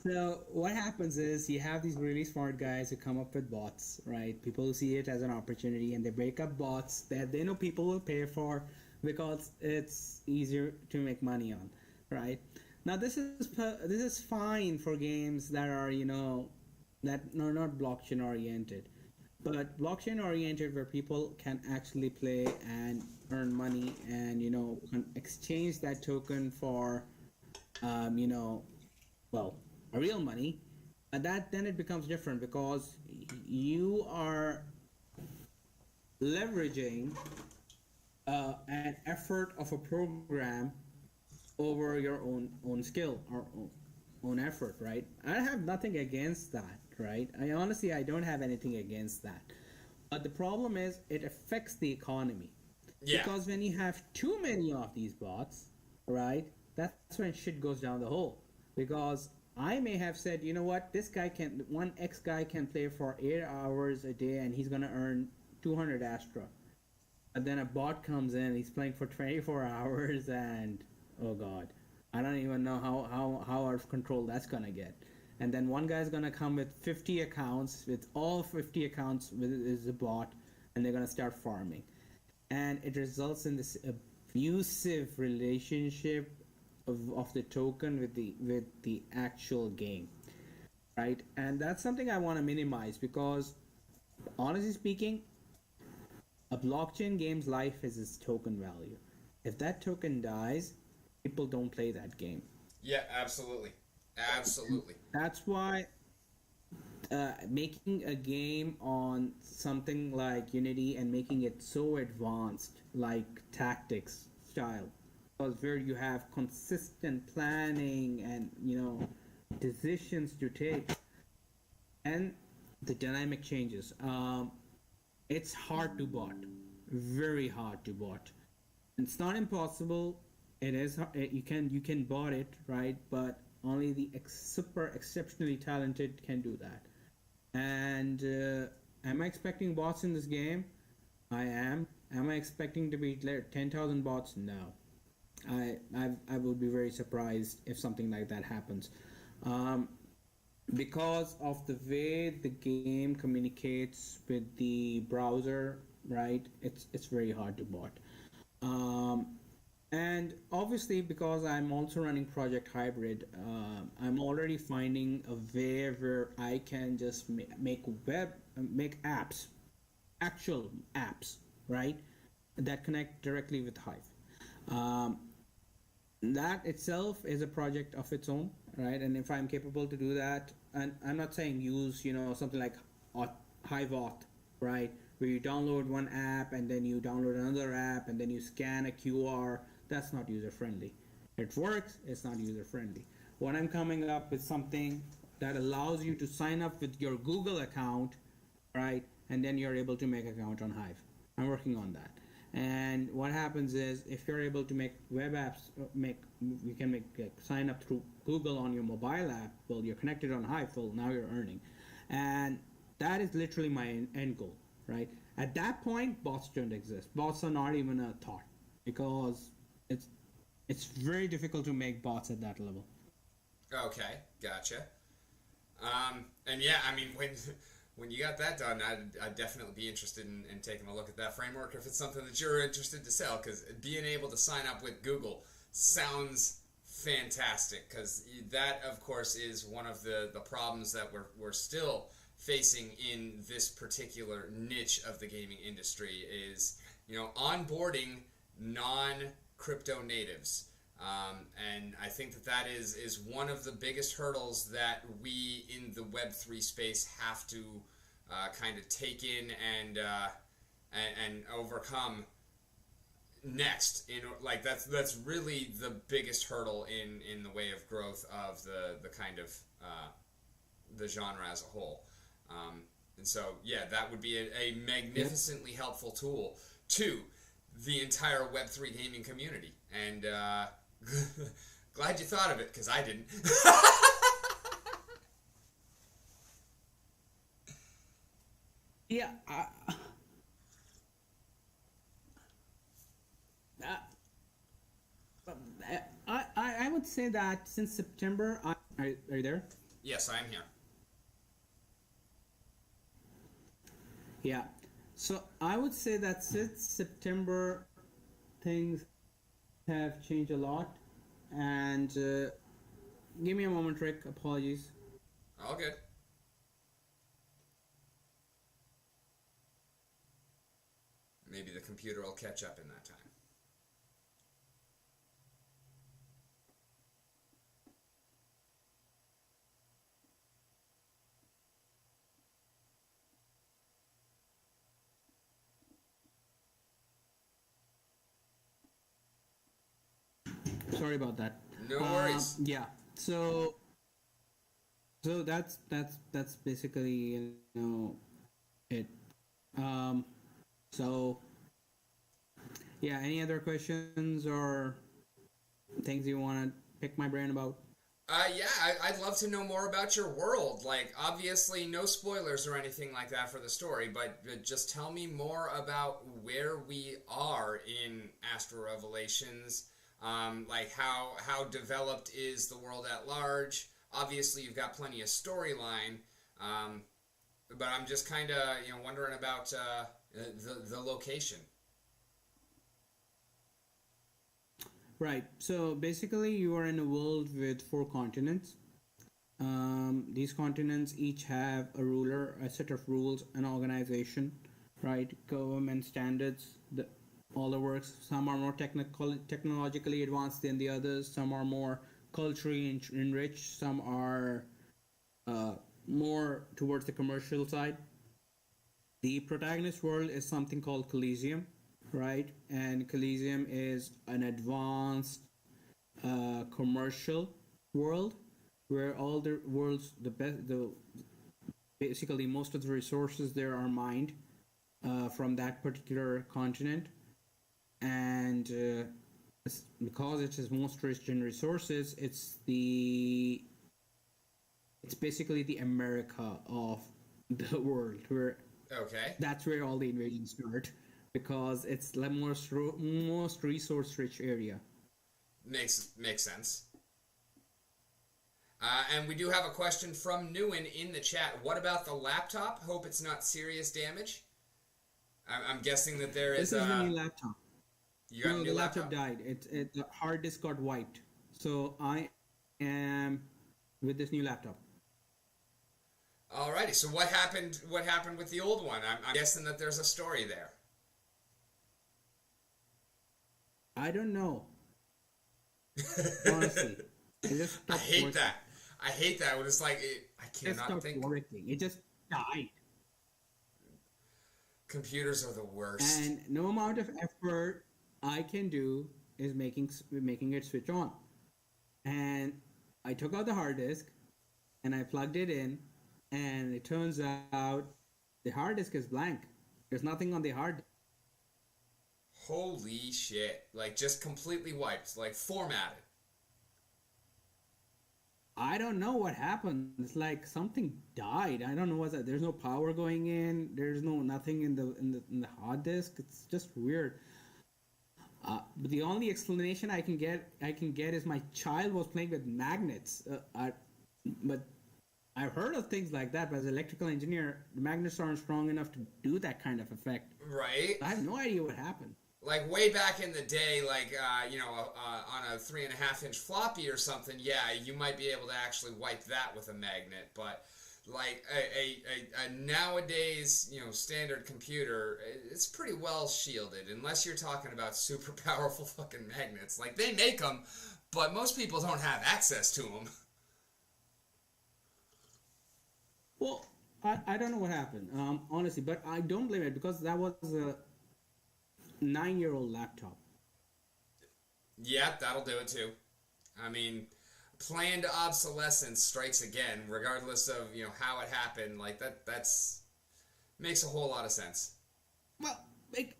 So what happens is you have these really smart guys who come up with bots, right? People see it as an opportunity and they break up bots that they know people will pay for because it's easier to make money on, right? Now this is fine for games that are that are not blockchain oriented, but blockchain oriented where people can actually play and earn money and can exchange that token for well, a real money, that then it becomes different because you are leveraging an effort of a program over your own skill or own effort, right? I have nothing against that, right? I don't have anything against that, but the problem is it affects the economy. Yeah. Because when you have too many of these bots, right, that's when shit goes down the hole. Because I may have said, you know what, one X guy can play for 8 hours a day and he's gonna earn 200 Astra. And then a bot comes in, he's playing for 24 hours and, oh god, I don't even know how out of control that's gonna get. And then one guy's gonna come with 50 accounts, with all 50 accounts is a bot, and they're gonna start farming. And it results in this abusive relationship of the token with the actual game, right? And that's something I want to minimize because, honestly speaking, a blockchain game's life is its token value. If that token dies, people don't play that game. Yeah, absolutely. That's why making a game on something like Unity and making it so advanced, like tactics style, because where you have consistent planning and decisions to take and the dynamic changes, it's hard to bot, very hard to bot. It's not impossible. It is. You can bot it, right? But only the super exceptionally talented can do that. And am I expecting bots in this game? I am. Am I expecting to be 10,000 bots? No. I would be very surprised if something like that happens, because of the way the game communicates with the browser, right? It's very hard to bot, and obviously because I'm also running Project Hybrid, I'm already finding a way where I can just make apps, actual apps, right, that connect directly with HIVE. That itself is a project of its own, right? And if I'm capable to do that, and I'm not saying use something like HIVE Auth, right, where you download one app and then you download another app and then you scan a QR. That's not user friendly. It works, it's not user friendly. What I'm coming up with something that allows you to sign up with your Google account, right, and then you're able to make an account on HIVE. I'm working on that. And what happens is, if you're able to make web apps, you can sign up through Google on your mobile app. Well, you're connected on HIVE. Well, now you're earning, and that is literally my end goal, right? At that point, bots don't exist. Bots are not even a thought because it's very difficult to make bots at that level. Okay, gotcha. And yeah, I mean, when you got that done, I'd definitely be interested in taking a look at that framework if it's something that you're interested to sell, because being able to sign up with Google sounds fantastic, because that, of course, is one of the problems that we're still facing in this particular niche of the gaming industry is, onboarding non-crypto natives. And I think that is one of the biggest hurdles that we in the Web3 space have to kind of take in and overcome next in like that's really the biggest hurdle in the way of growth of the kind of the genre as a whole. And so yeah, that would be a magnificently helpful tool to the entire Web3 gaming community. And glad you thought of it, because I didn't. Yeah. I would say that since September, are you there? Yes, I'm here. Yeah. So I would say that since September, things have changed a lot. And give me a moment, Rick. Apologies. All good. Maybe the computer will catch up in that time. Sorry about that. No worries. Yeah. So that's basically, you know, it. So yeah. Any other questions or things you want to pick my brain about? Yeah, I'd love to know more about your world. Like, obviously, no spoilers or anything like that for the story, but just tell me more about where we are in Astral Revelations. Like, how developed is the world at large? Obviously, you've got plenty of storyline, but I'm just kind of, wondering about the location. Right. So basically, you are in a world with 4 continents. These continents each have a ruler, a set of rules, an organization, right? Government standards, all the works. Some are more technologically advanced than the others. Some are more culturally enriched. Some are more towards the commercial side. The protagonist world is something called Coliseum, right? And Coliseum is an advanced commercial world where all the world's basically most of the resources there are mined from that particular continent, and because it is most rich in resources, it's basically the America of the world, where that's where all the invasions start, because it's the most resource rich area. Makes sense. And we do have a question from Nguyen in the chat. What about the laptop? Hope it's not serious damage. I'm guessing that there is. This is a new laptop. You got a new the laptop? died. The hard disk got wiped. So I am with this new laptop. Alrighty. So what happened? What happened with the old one? I'm guessing that there's a story there. I don't know. Honestly, I hate that. I hate that when it's like I cannot think. Working. It just died. Computers are the worst. And no amount of effort I can do is making it switch on. And I took out the hard disk and I plugged it in, and it turns out the hard disk is blank. There's nothing on the hard disk. Holy shit. Like, just completely wiped. Like, formatted. I don't know what happened. It's like something died. I don't know what's that. There's no power going in. There's nothing in the hard disk. It's just weird. But the only explanation I can get is my child was playing with magnets. But I've heard of things like that. But as an electrical engineer, the magnets aren't strong enough to do that kind of effect. Right. I have no idea what happened. Like, way back in the day, like, on a 3.5-inch floppy or something, yeah, you might be able to actually wipe that with a magnet. But, like, a nowadays, standard computer, it's pretty well shielded, unless you're talking about super powerful fucking magnets. Like, they make them, but most people don't have access to them. Well, I don't know what happened, honestly, but I don't blame it, because that was a 9-year-old laptop. Yeah, that'll do it too. I mean, planned obsolescence strikes again, regardless of how it happened. Like that's makes a whole lot of sense. Well, like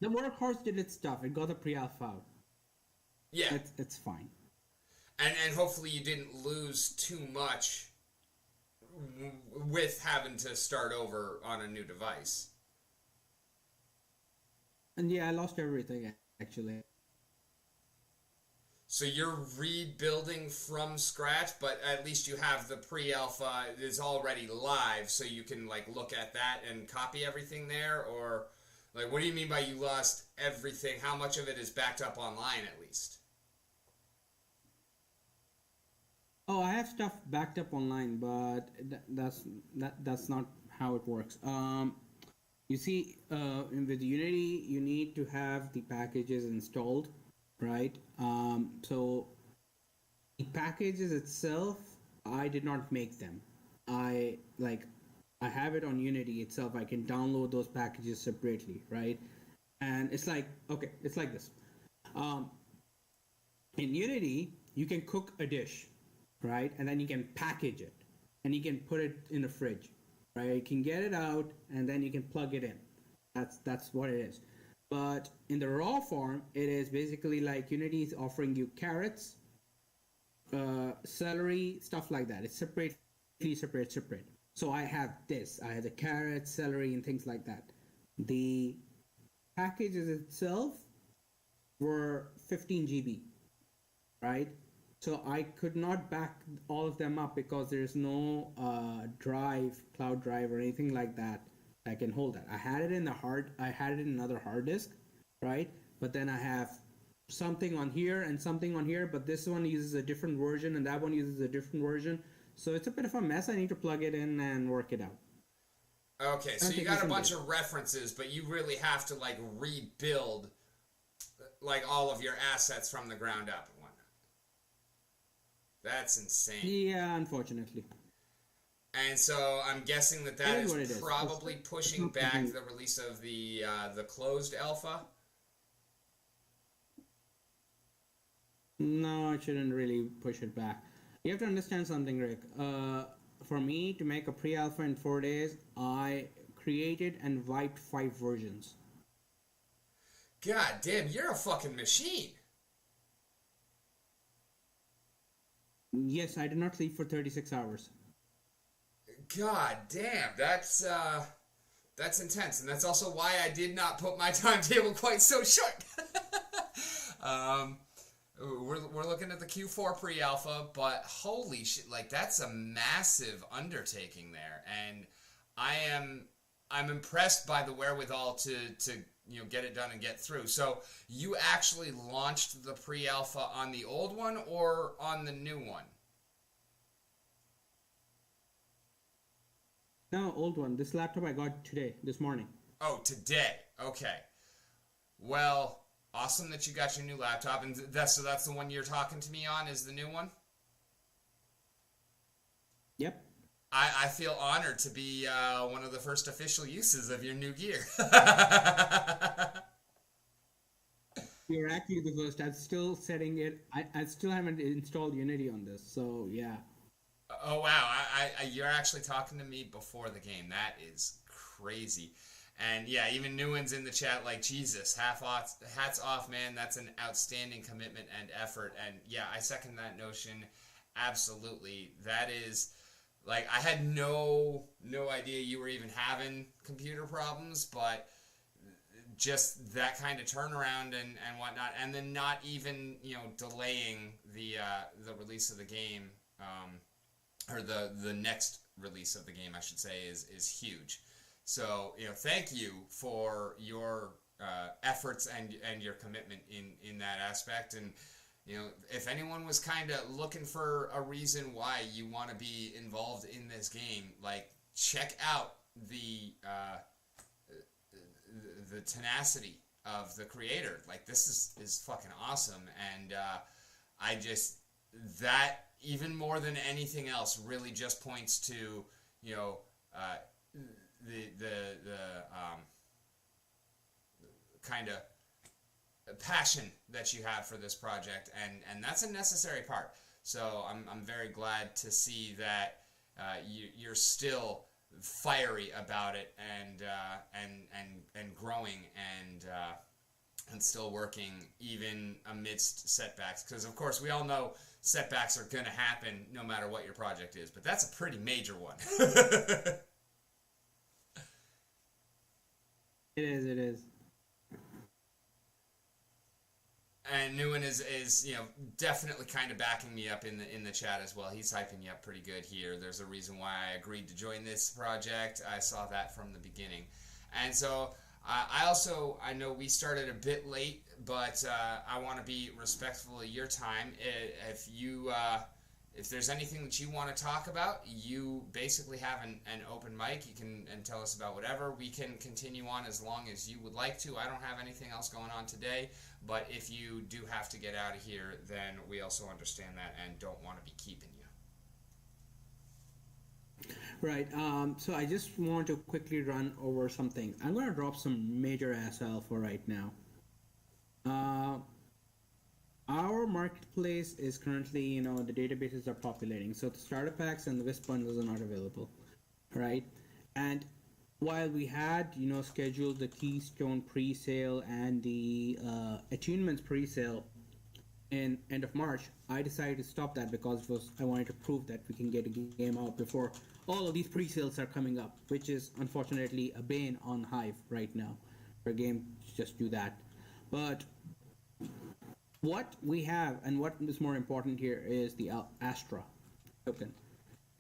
the workhorse did its stuff. It got the pre-alpha out. Yeah, It's fine. and hopefully you didn't lose too much with having to start over on a new device. And yeah, I lost everything actually. So you're rebuilding from scratch, but at least you have the pre-alpha is already live, so you can like look at that and copy everything there, or like what do you mean by you lost everything? How much of it is backed up online at least? Oh, I have stuff backed up online, but that's not how it works. You see, with Unity, you need to have the packages installed, right? So the packages itself, I did not make them. I have it on Unity itself. I can download those packages separately, right? And it's like, okay, it's like this. In Unity, you can cook a dish, right? And then you can package it, and you can put it in the fridge, right? You can get it out, and then you can plug it in. That's what it is. But in the raw form, it is basically like Unity is offering you carrots, celery, stuff like that. It's separate. So I have this. I have the carrots, celery, and things like that. The packages itself were 15 GB, right? So I could not back all of them up because there's no cloud drive or anything like that that can hold that. I had it in another hard disk, right? But then I have something on here and something on here, but this one uses a different version and that one uses a different version. So it's a bit of a mess. I need to plug it in and work it out. Okay, so you got a bunch of references, but you really have to like rebuild like all of your assets from the ground up and whatnot. That's insane. Yeah, unfortunately. And so I'm guessing that is probably pushing back the release of the closed alpha. No, it shouldn't really push it back. You have to understand something, Rick. For me to make a pre-alpha in 4 days, I created and wiped 5 versions. God damn, you're a fucking machine. Yes, I did not sleep for 36 hours. God damn, that's intense, and that's also why I did not put my timetable quite so short. We're looking at the Q4 pre-alpha, but holy shit, like that's a massive undertaking there, and I'm impressed by the wherewithal to get it done and get through. So you actually launched the pre-alpha on the old one or on the new one? No, old one. This laptop I got this morning. Oh, today. Okay. Well, awesome that you got your new laptop, and that's the one you're talking to me on is the new one? Yep. I feel honored to be one of the first official uses of your new gear. You're actually the first. I'm still setting it. I still haven't installed Unity on this, so yeah. Oh wow! You're actually talking to me before the game. That is crazy. And yeah, even new ones in the chat like Jesus. Hats off, man. That's an outstanding commitment and effort. And yeah, I second that notion. Absolutely. That is like I had no idea you were even having computer problems, but just that kind of turnaround and whatnot, and then not even delaying the release of the game. Or the next release of the game, I should say, is huge. So, thank you for your efforts and your commitment in that aspect. And, if anyone was kind of looking for a reason why you want to be involved in this game, like, check out the tenacity of the creator. Like, this is fucking awesome. And that even more than anything else really just points to the kind of passion that you have for this project, and that's a necessary part. So I'm very glad to see that you're still fiery about it and growing and still working even amidst setbacks, because of course we all know setbacks are going to happen no matter what your project is, but that's a pretty major one. It is. And Nguyen is definitely kind of backing me up in the chat as well. He's hyping you up pretty good here. There's a reason why I agreed to join this project. I saw that from the beginning. And so I know we started a bit late, but I want to be respectful of your time. If there's anything that you want to talk about, you basically have an open mic. You can tell us about whatever. We can continue on as long as you would like to. I don't have anything else going on today, but if you do have to get out of here, then we also understand that and don't want to be keeping you. Right. So I just want to quickly run over something. I'm going to drop some major ass alpha right now. Our marketplace is currently, the databases are populating, so the starter packs and the Wisp bundles are not available, right? And while we had, scheduled the Keystone pre-sale and the attunements pre-sale in end of March, I decided to stop that because I wanted to prove that we can get a game out before all of these pre-sales are coming up, which is unfortunately a bane on HIVE right now. For games just do that. But what we have, and what is more important here, is the Astra token.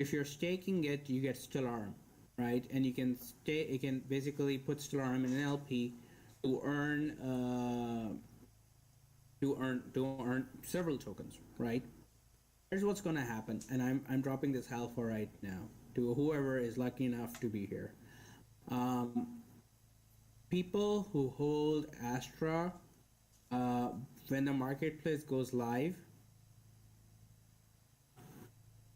If you're staking it, you get Stellarum, right? And you can basically put Stellarum in an LP to earn several tokens, right? Here's what's going to happen, and I'm dropping this alpha right now to whoever is lucky enough to be here. People who hold Astra, when the marketplace goes live,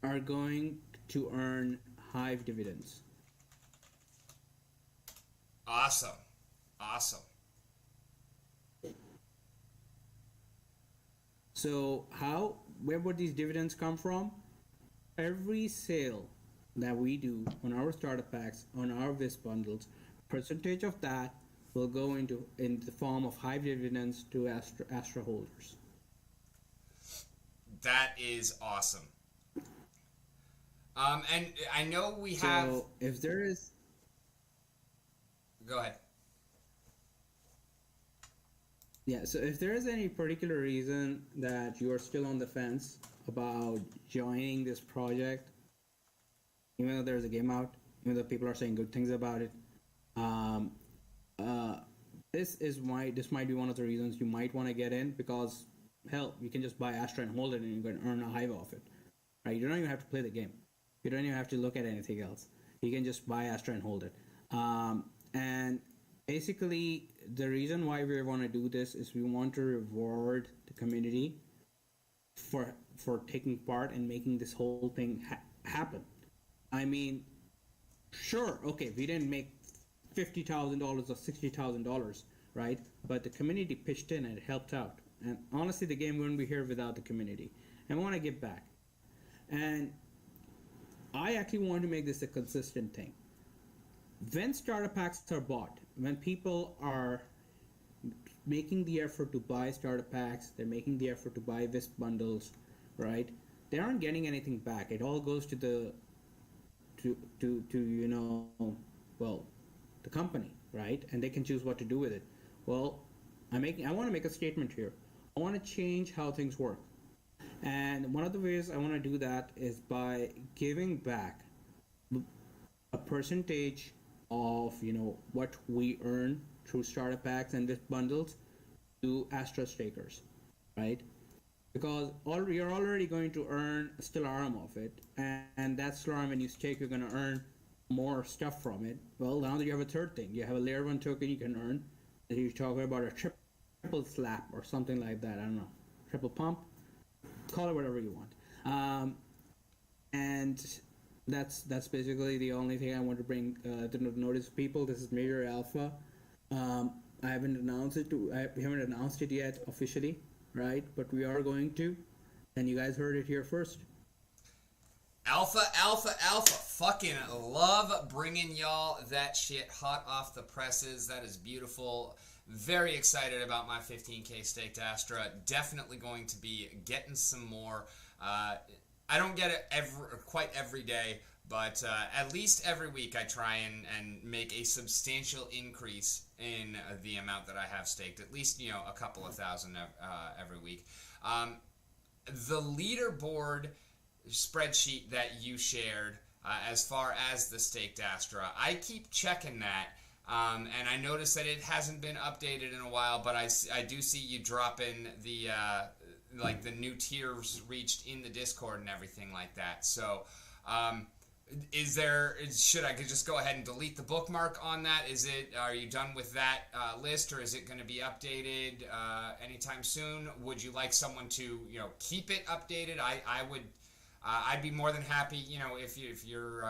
are going to earn HIVE dividends. Awesome. So where would these dividends come from? Every sale that we do on our starter packs, on our Wisp bundles, percentage of that will go in the form of HIVE dividends to Astra holders. That is awesome. And I know we have. So if there is. Go ahead. Yeah, so if there is any particular reason that you are still on the fence about joining this project, even though there's a game out, even though people are saying good things about it, this might be one of the reasons you might want to get in, because hell, you can just buy Astra and hold it and you can earn a HIVE off it, right? You don't even have to play the game. You don't even have to look at anything else. You can just buy Astra and hold it. And basically, the reason why we want to do this is we want to reward the community for taking part and making this whole thing happen. I mean, sure, okay, we didn't make $50,000 or $60,000, right? But the community pitched in and it helped out. And honestly, the game wouldn't be here without the community. And we want to give back. And I actually want to make this a consistent thing. When starter packs are bought, when people are making the effort to buy starter packs, they're making the effort to buy Wisp bundles, right? They aren't getting anything back. It all goes to the company, right? And they can choose what to do with it. Well, I want to make a statement here. I want to change how things work. And one of the ways I want to do that is by giving back a percentage of what we earn through starter packs and Wisp bundles to Astra stakers, right? Because you're already going to earn Stellarum of it, and that Stellarum, when you stake, you're going to earn more stuff from it. Well, now that you have a third thing, you have a layer 1 token you can earn. You're talking about a triple slap or something like that. I don't know, triple pump, call it whatever you want. And that's basically the only thing I want to bring to notice people. This is major alpha. We haven't announced it yet officially, right? But we are going to, and you guys heard it here first. Alpha, alpha, alpha. Fucking love bringing y'all that shit hot off the presses. That is beautiful. Very excited about my 15K staked Astra. Definitely going to be getting some more. I don't get it quite every day, but at least every week I try and make a substantial increase in the amount that I have staked. At least, a couple of thousand every week. The leaderboard spreadsheet that you shared as far as the staked Astra, I keep checking that. And I noticed that it hasn't been updated in a while, but I do see you dropping the the new tiers reached in the Discord and everything like that. So, should I just go ahead and delete the bookmark on that? Are you done with that list, or is it going to be updated anytime soon? Would you like someone to keep it updated? I would. I'd be more than happy, if you're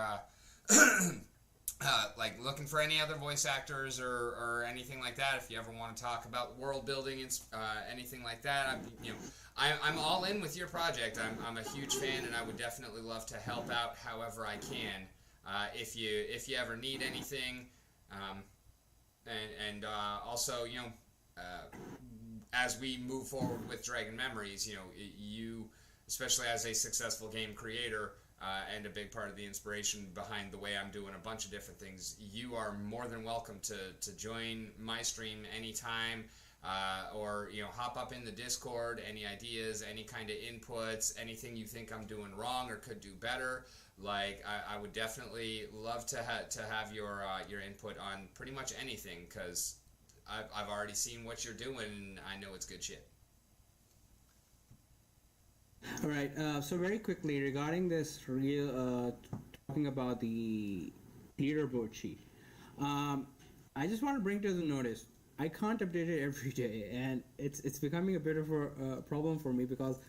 looking for any other voice actors or anything like that. If you ever want to talk about world building and anything like that, I'm all in with your project. I'm a huge fan, and I would definitely love to help out however I can. If you ever need anything, and also as we move forward with Dragon Memories, you, especially as a successful game creator and a big part of the inspiration behind the way I'm doing a bunch of different things, you are more than welcome to join my stream anytime, or hop up in the Discord. Any ideas, any kind of inputs, anything you think I'm doing wrong or could do better. I would definitely love to have your input on pretty much anything, because I've already seen what you're doing and I know it's good shit. All right. So very quickly regarding this talking about the leaderboard sheet, I just want to bring to the notice. I can't update it every day, and it's becoming a bit of a problem for me because,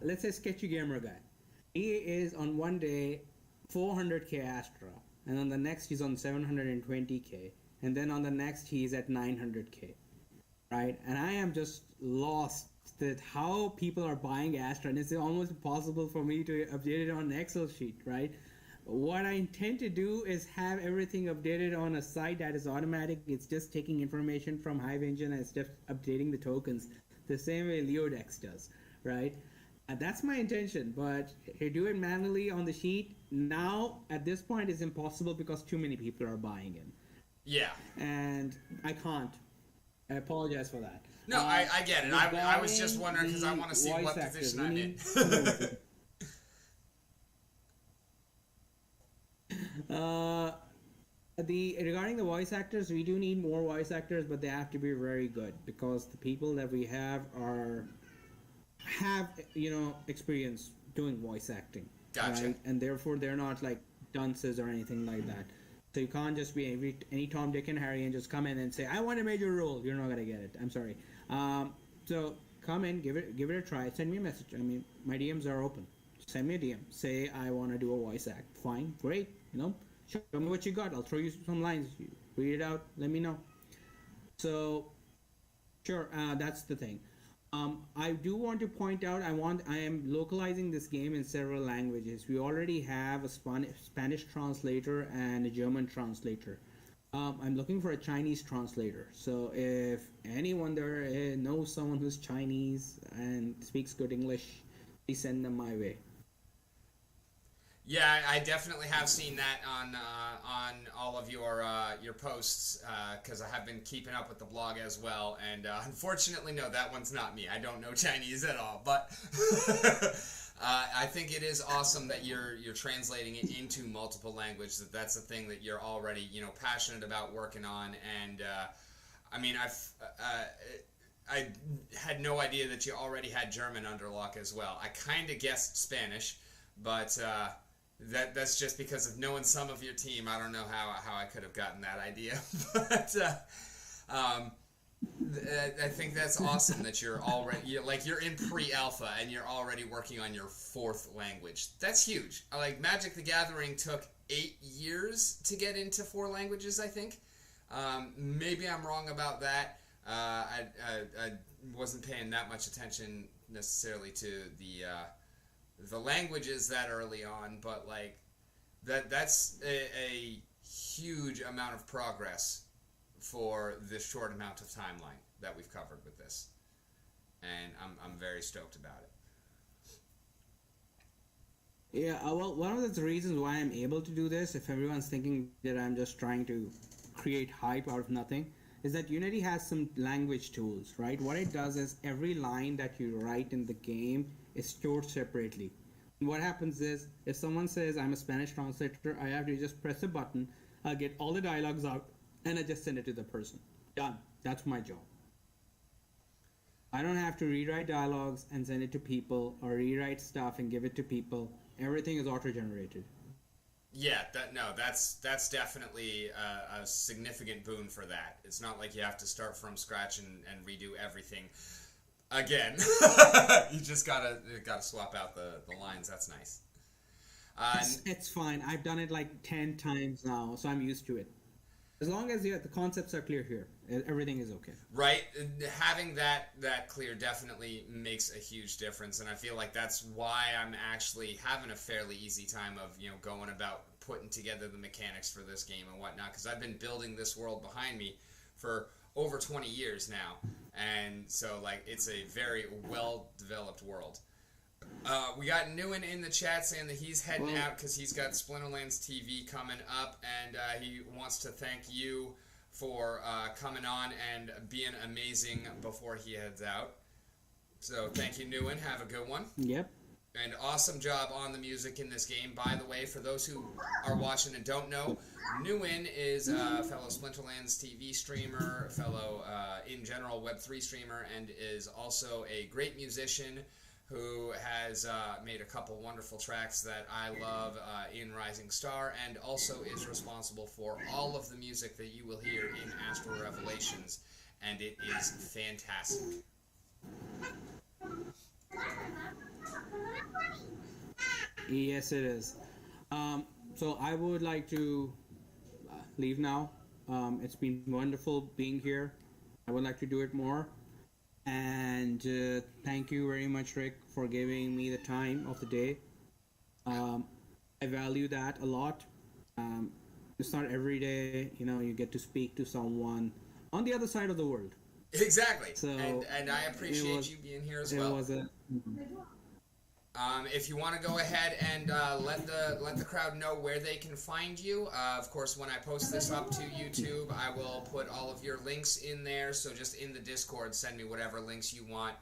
let's say Sketchy Gamer guy, he is on one day 400k Astra, and on the next he's on 720k, and then on the next he's at 900k, right? And I am just lost that how people are buying Astra, and it's almost impossible for me to update it on an Excel sheet, right? What I intend to do is have everything updated on a site that is automatic. It's just taking information from HIVE engine and it's just updating the tokens the same way Leodex does, right? And that's my intention, but to do it manually on the sheet now at this point is impossible because too many people are buying it. Yeah. And I can't. I apologize for that. No, I get it. I was just wondering because I want to see what position I'm in. Regarding the voice actors, we do need more voice actors, but they have to be very good because the people that we have have experience doing voice acting. Gotcha. Right? And therefore they're not like dunces or anything like that. So you can't just be any Tom, Dick, and Harry and just come in and say, I want a major role. You're not gonna get it. I'm sorry. So come in, give it a try. Send me a message. I mean, my DMs are open. Send me a DM. Say I want to do a voice act. Fine, great. Show me what you got. I'll throw you some lines. You read it out. Let me know. So, sure. That's the thing. I do want to point out. I am localizing this game in several languages. We already have a Spanish translator and a German translator. I'm looking for a Chinese translator. So if anyone there knows someone who's Chinese and speaks good English, please send them my way. Yeah, I definitely have seen that on all of your posts because I have been keeping up with the blog as well. And unfortunately, no, that one's not me. I don't know Chinese at all. But I think it is awesome that you're translating it into multiple languages. That's a thing that you're already passionate about working on. And I mean, I had no idea that you already had German under lock as well. I kind of guessed Spanish, but that's just because of knowing some of your team. I don't know how I could have gotten that idea, but I think that's awesome that you're in pre-alpha and you're already working on your fourth language. That's huge. Like Magic the Gathering took 8 years to get into 4 languages, I think. Maybe I'm wrong about that. I wasn't paying that much attention necessarily to the languages that early on, but like that's a huge amount of progress for this short amount of timeline that we've covered with this, and I'm very stoked about it. Yeah, well, one of the reasons why I'm able to do this, if everyone's thinking that I'm just trying to create hype out of nothing, is that Unity has some language tools, right? What it does is every line that you write in the game is stored separately. And what happens is, if someone says, I'm a Spanish translator, I have to just press a button, I'll get all the dialogues out, and I just send it to the person. Done. That's my job. I don't have to rewrite dialogues and send it to people, or rewrite stuff and give it to people. Everything is auto-generated. Yeah, that's definitely a significant boon for that. It's not like you have to start from scratch and redo everything again. You just gotta swap out the lines. That's nice. It's fine. I've done it like 10 times now, so I'm used to it. As long as the concepts are clear here, everything is okay. Right, having that clear definitely makes a huge difference, and I feel like that's why I'm actually having a fairly easy time of going about putting together the mechanics for this game and whatnot, because I've been building this world behind me for over 20 years now, and so like it's a very well developed world. We got Nguyen in the chat saying that he's heading out because he's got Splinterlands TV coming up, and he wants to thank you for coming on and being amazing before he heads out. So thank you, Nguyen. Have a good one. Yep. And awesome job on the music in this game. By the way, for those who are watching and don't know, Nguyen is a fellow Splinterlands TV streamer, fellow, in general, Web3 streamer, and is also a great musician who has made a couple wonderful tracks that I love in Rising Star, and also is responsible for all of the music that you will hear in Astral Revelations, and it is fantastic. Yes, it is. So I would like to leave now. It's been wonderful being here. I would like to do it more. And thank you very much, Rick, for giving me the time of the day. I value that a lot. It's not every day, you get to speak to someone on the other side of the world. Exactly. So and I appreciate you being here as well. If you want to go ahead and let the crowd know where they can find you, of course, when I post this up to YouTube, I will put all of your links in there. So just in the Discord, send me whatever links you want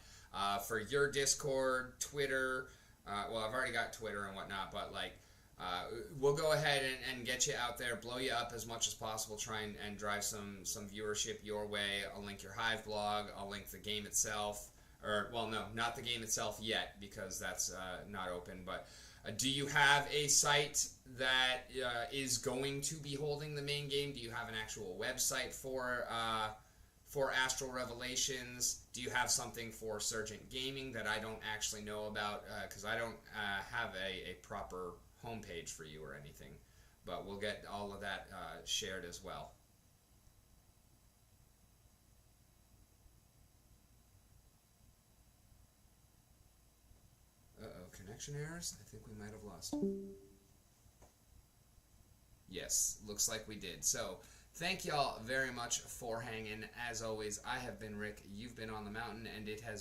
for your Discord, Twitter. Well, I've already got Twitter and whatnot, but like we'll go ahead and get you out there, blow you up as much as possible, try and drive some viewership your way. I'll link your Hive blog. I'll link the game itself. Or, well, no, not the game itself yet, because that's not open. But do you have a site that is going to be holding the main game? Do you have an actual website for Astral Revelations? Do you have something for Sergeant Gaming that I don't actually know about? Because I don't have a proper homepage for you or anything. But we'll get all of that shared as well. Connection errors? I think we might have lost. Yes, looks like we did. So, thank y'all very much for hanging. As always, I have been Rick, you've been on the mountain, and it has been